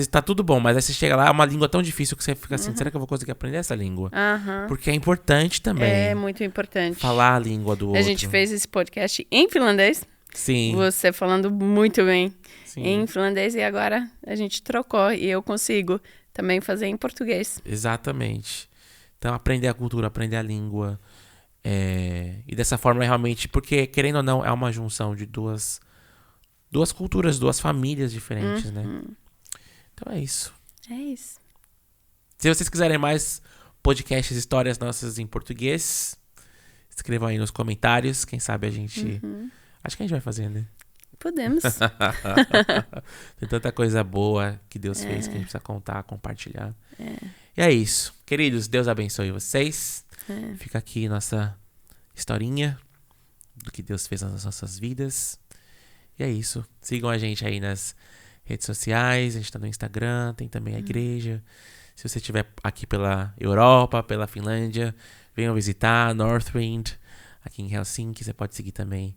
tá tudo bom, mas aí você chega lá, é uma língua tão difícil que você fica assim, será que eu vou conseguir aprender essa língua? Porque é importante também. É muito importante. Falar a língua do outro. A gente fez esse podcast em finlandês. Sim. Você falando muito bem Sim. em finlandês e agora a gente trocou e eu consigo também fazer em português. Exatamente. Então, aprender a cultura, aprender a língua. E dessa forma, realmente, porque, querendo ou não, é uma junção de duas culturas, duas famílias diferentes, né? Então é isso. É isso. Se vocês quiserem mais podcasts, histórias nossas em português, escrevam aí nos comentários. Quem sabe a gente... Acho que a gente vai fazer, né? Podemos. Tem tanta coisa boa que Deus fez que a gente precisa contar, compartilhar. E é isso. Queridos, Deus abençoe vocês. Fica aqui nossa historinha do que Deus fez nas nossas vidas. E é isso. Sigam a gente aí nas redes sociais. A gente tá no Instagram, tem também a igreja. Se você estiver aqui pela Europa, pela Finlândia, venham visitar Northwind, aqui em Helsinki. Você pode seguir também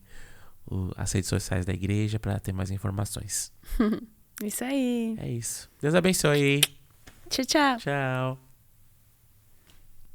as redes sociais da igreja para ter mais informações. Isso aí. É isso. Deus abençoe. Tchau, tchau. Tchau.